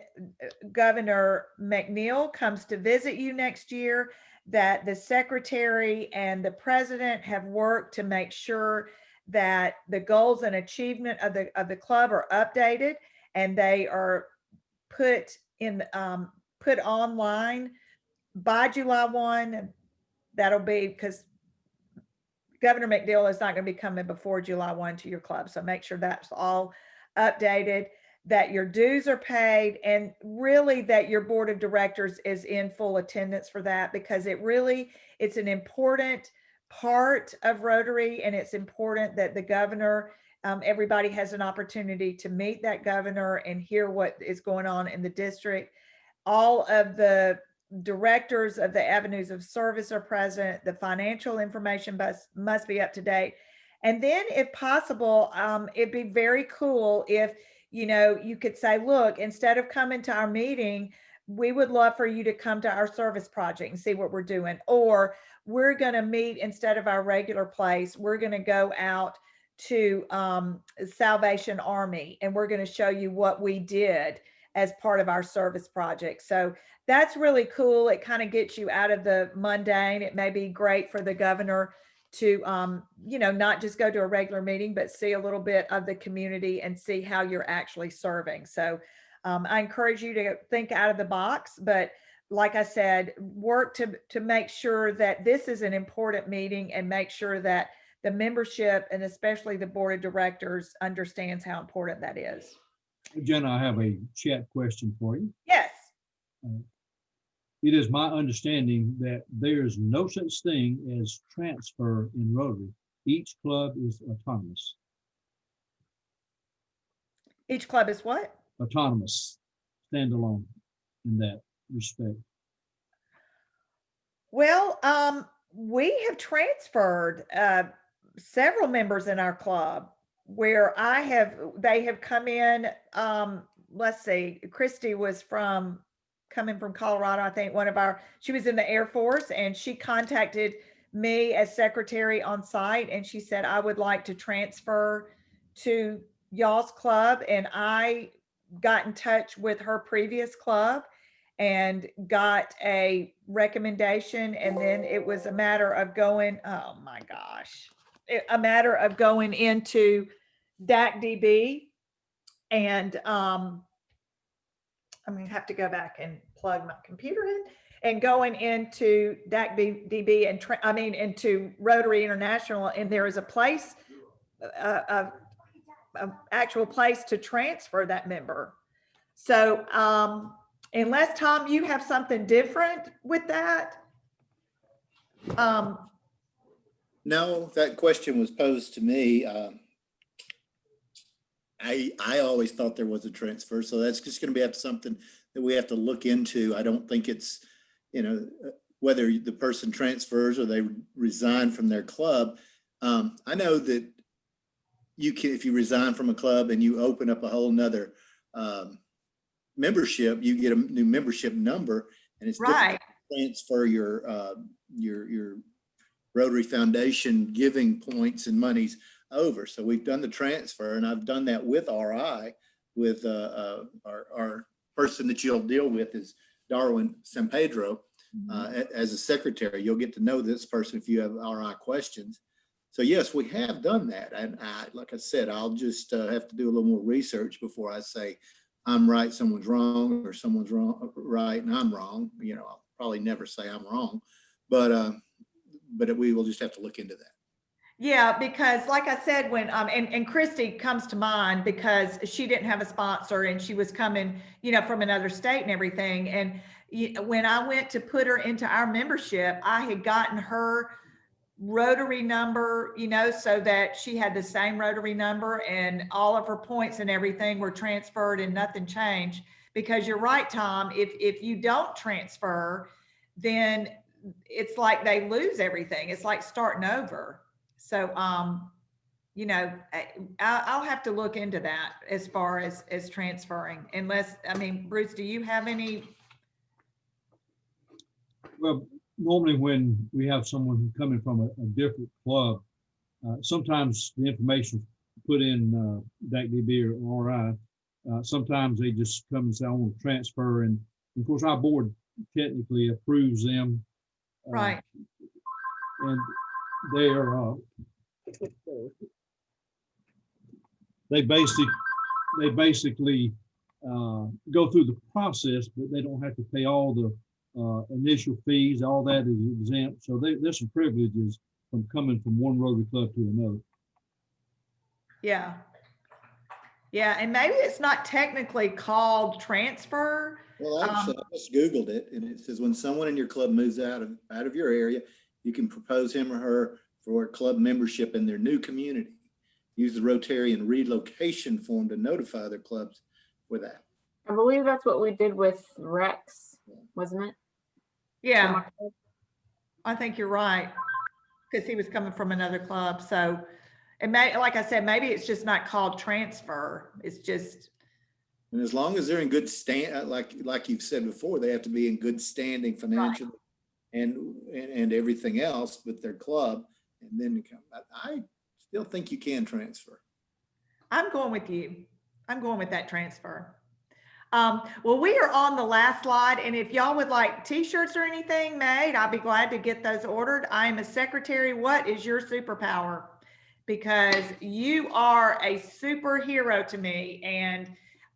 Governor McNeal comes to visit you next year that the secretary and the president have worked to make sure that the goals and achievement of the club are updated and they are put in put online by July 1. That'll be because Governor McNeal is not going to be coming before July 1 to your club. So make sure that's all updated, that your dues are paid, and really that your board of directors is in full attendance for that, because it's an important part of Rotary, and it's important that the governor, everybody has an opportunity to meet that governor and hear what is going on in the district. All of the directors of the avenues of service are present. The financial information must be up to date. And then if possible, it'd be very cool if, you could say, look, instead of coming to our meeting, we would love for you to come to our service project and see what we're doing. Or we're going to meet instead of our regular place. We're going to go out to Salvation Army and we're going to show you what we did as part of our service project. So that's really cool. It kind of gets you out of the mundane. It may be great for the governor to, not just go to a regular meeting, but see a little bit of the community and see how you're actually serving. So I encourage you to think out of the box, but like I said, work to make sure that this is an important meeting and make sure that the membership and especially the board of directors understands how important that is. Jannah, I have a chat question for you. Yes. It is my understanding that there is no such thing as transfer in Rotary. Each club is autonomous. Each club is what? Autonomous, standalone in that respect. Well, we have transferred several members in our club where they have come in. Let's see, Christy was coming from Colorado. I think she was in the Air Force and she contacted me as secretary on site. And she said, I would like to transfer to y'all's club. And I got in touch with her previous club and got a recommendation. And then it was a matter of going into DAC-DB. And I'm going to have to go back and plug my computer in and going into DAC-DB and into Rotary International. And there is a place, actual place to transfer that member. So unless Tom, you have something different with that. No, that question was posed to me. I always thought there was a transfer, so that's just going to be something that we have to look into. I don't think it's, whether the person transfers or they resign from their club. I know that if you resign from a club and you open up a whole nother membership, you get a new membership number, and it's right. difficult to transfer your Rotary Foundation giving points and monies over. So we've done the transfer, and I've done that with RI, with our person that you'll deal with is Darwin San Pedro. As a secretary, you'll get to know this person if you have RI questions. So yes, we have done that. And like I said, I'll just have to do a little more research before I say I'm right, someone's wrong, or someone's wrong, right, and I'm wrong. I'll probably never say I'm wrong, but we will just have to look into that. Yeah, because like I said, when and Christy comes to mind because she didn't have a sponsor and she was coming, from another state and everything. And when I went to put her into our membership, I had gotten her Rotary number, so that she had the same Rotary number and all of her points and everything were transferred and nothing changed. Because you're right, Tom, if you don't transfer, then it's like they lose everything. It's like starting over. So, I'll have to look into that as far as transferring, unless, Bruce, do you have any? Well, normally when we have someone coming from a different club, sometimes the information put in DAC-DB or RI Sometimes they just come and say, I want to transfer, and of course, our board technically approves them. Right. And they are, they basically go through the process, but they don't have to pay all the initial fees. All that is exempt. So there's some privileges from coming from one Rotary Club to another. Yeah. Yeah, and maybe it's not technically called transfer. Well, actually, I just Googled it, and it says when someone in your club moves out of your area, you can propose him or her for club membership in their new community. Use the Rotarian relocation form to notify other clubs for that. I believe that's what we did with Rex, wasn't it? Yeah, I think you're right, because he was coming from another club. So, and like I said, maybe it's just not called transfer. It's just. And as long as they're in good like you've said before, they have to be in good standing financially, right, and everything else with their club, and then I still think you can transfer. I'm going with you. I'm going with that transfer. Well, we are on the last slide, and if y'all would like t-shirts or anything made, I'd be glad to get those ordered. I am a secretary. What is your superpower? Because you are a superhero to me, and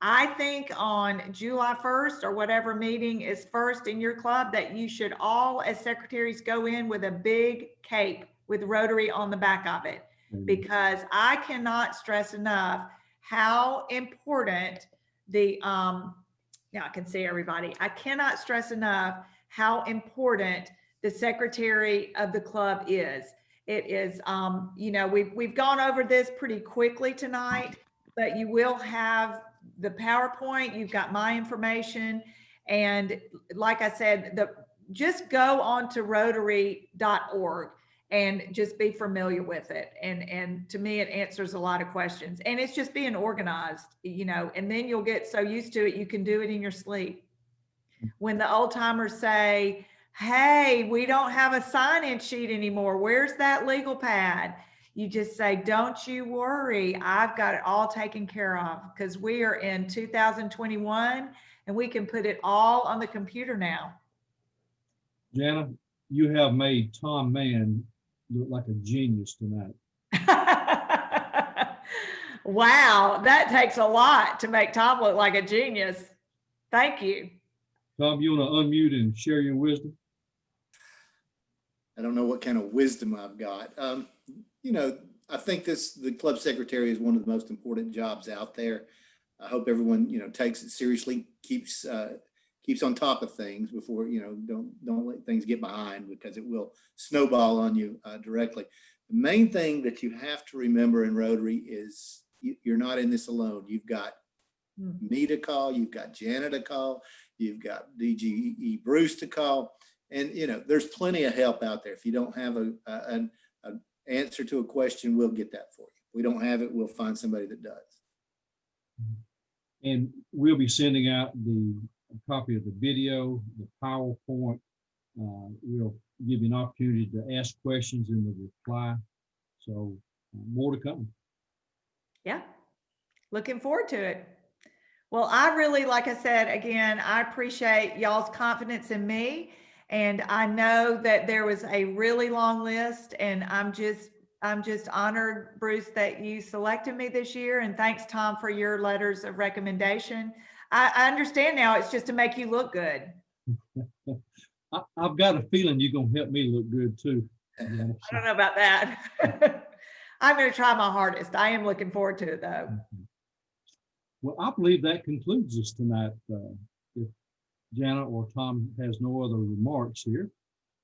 I think on July 1st or whatever meeting is first in your club, that you should all as secretaries go in with a big cape with Rotary on the back of it, because I cannot stress enough how important the now I can see everybody. I cannot stress enough how important the secretary of the club is. It is, you know, we've gone over this pretty quickly tonight, but you will have the PowerPoint. You've got my information, and like I said, just go on to Rotary.org and just be familiar with it. And to me, it answers a lot of questions, and it's just being organized, you know, and then you'll get so used to it, you can do it in your sleep. When the old timers say, hey, we don't have a sign-in sheet anymore, where's that legal pad? You just say, don't you worry, I've got it all taken care of, because we are in 2021 and we can put it all on the computer now. Jannah, you have made Tom Mann look like a genius tonight. Wow, that takes a lot to make Tom look like a genius. Thank you. Tom, you want to unmute and share your wisdom? I don't know what kind of wisdom I've got. You know, I think the club secretary is one of the most important jobs out there. I hope everyone, you know, takes it seriously, keeps on top of things before, you know, don't let things get behind, because it will snowball on you directly. The main thing that you have to remember in Rotary is you're not in this alone. You've got me to call, you've got Jannah to call, you've got DGE Bruce to call, and you know, there's plenty of help out there. If you don't have an answer to a question, we'll get that for you. If we don't have it, we'll find somebody that does. And we'll be sending out a copy of the video, the PowerPoint. We'll give you an opportunity to ask questions in the reply. So more to come. Yeah. Looking forward to it. Well, I really, like I said, again, I appreciate y'all's confidence in me. And I know that there was a really long list, and I'm just honored, Bruce, that you selected me this year. And thanks, Tom, for your letters of recommendation. I understand now it's just to make you look good. I've got a feeling you're going to help me look good too. I don't know about that. I'm going to try my hardest. I am looking forward to it though. Well, I believe that concludes us tonight. If Jannah or Tom has no other remarks here,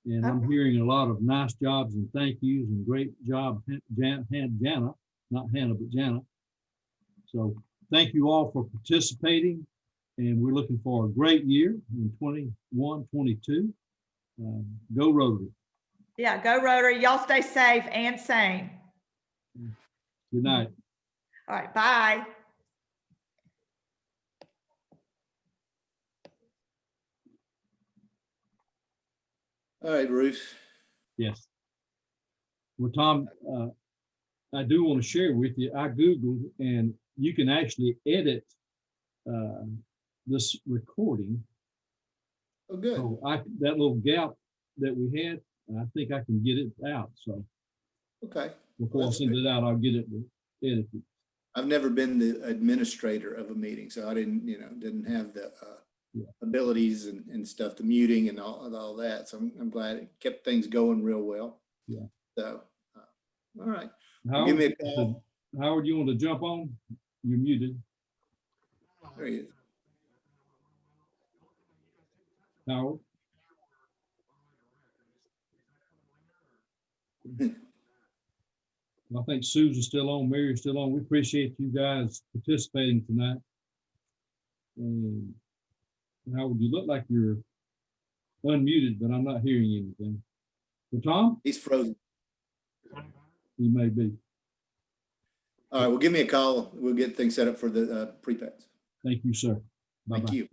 and I'm hearing a lot of nice jobs and thank yous and great job, Jannah, not Hannah, but Jannah. So thank you all for participating, and we're looking for a great year in 21, 22. Go Rotary. Yeah, go Rotary. Y'all stay safe and sane. Good night. All right, bye. All right, Bruce. Yes. Well, Tom, I do want to share with you, I Googled, and you can actually edit this recording. Oh, good. So that little gap that we had, I think I can get it out. So Okay. before I That's send good. it out, I'll get it edited. I've never been the administrator of a meeting, so I didn't have the Yeah. abilities and stuff, the muting and all that. So I'm glad it kept things going real well. Yeah. So, all right. Howard, Give me a call. Howard, you want to jump on? You're muted. There he is. Howard. I think Susan's still on, Mary's still on. We appreciate you guys participating tonight. And Howard, you look like you're unmuted, but I'm not hearing anything. So Tom, He's frozen. he may be. All right. Well, give me a call. We'll get things set up for the pre-pets. Thank you, sir. Thank Bye-bye. you.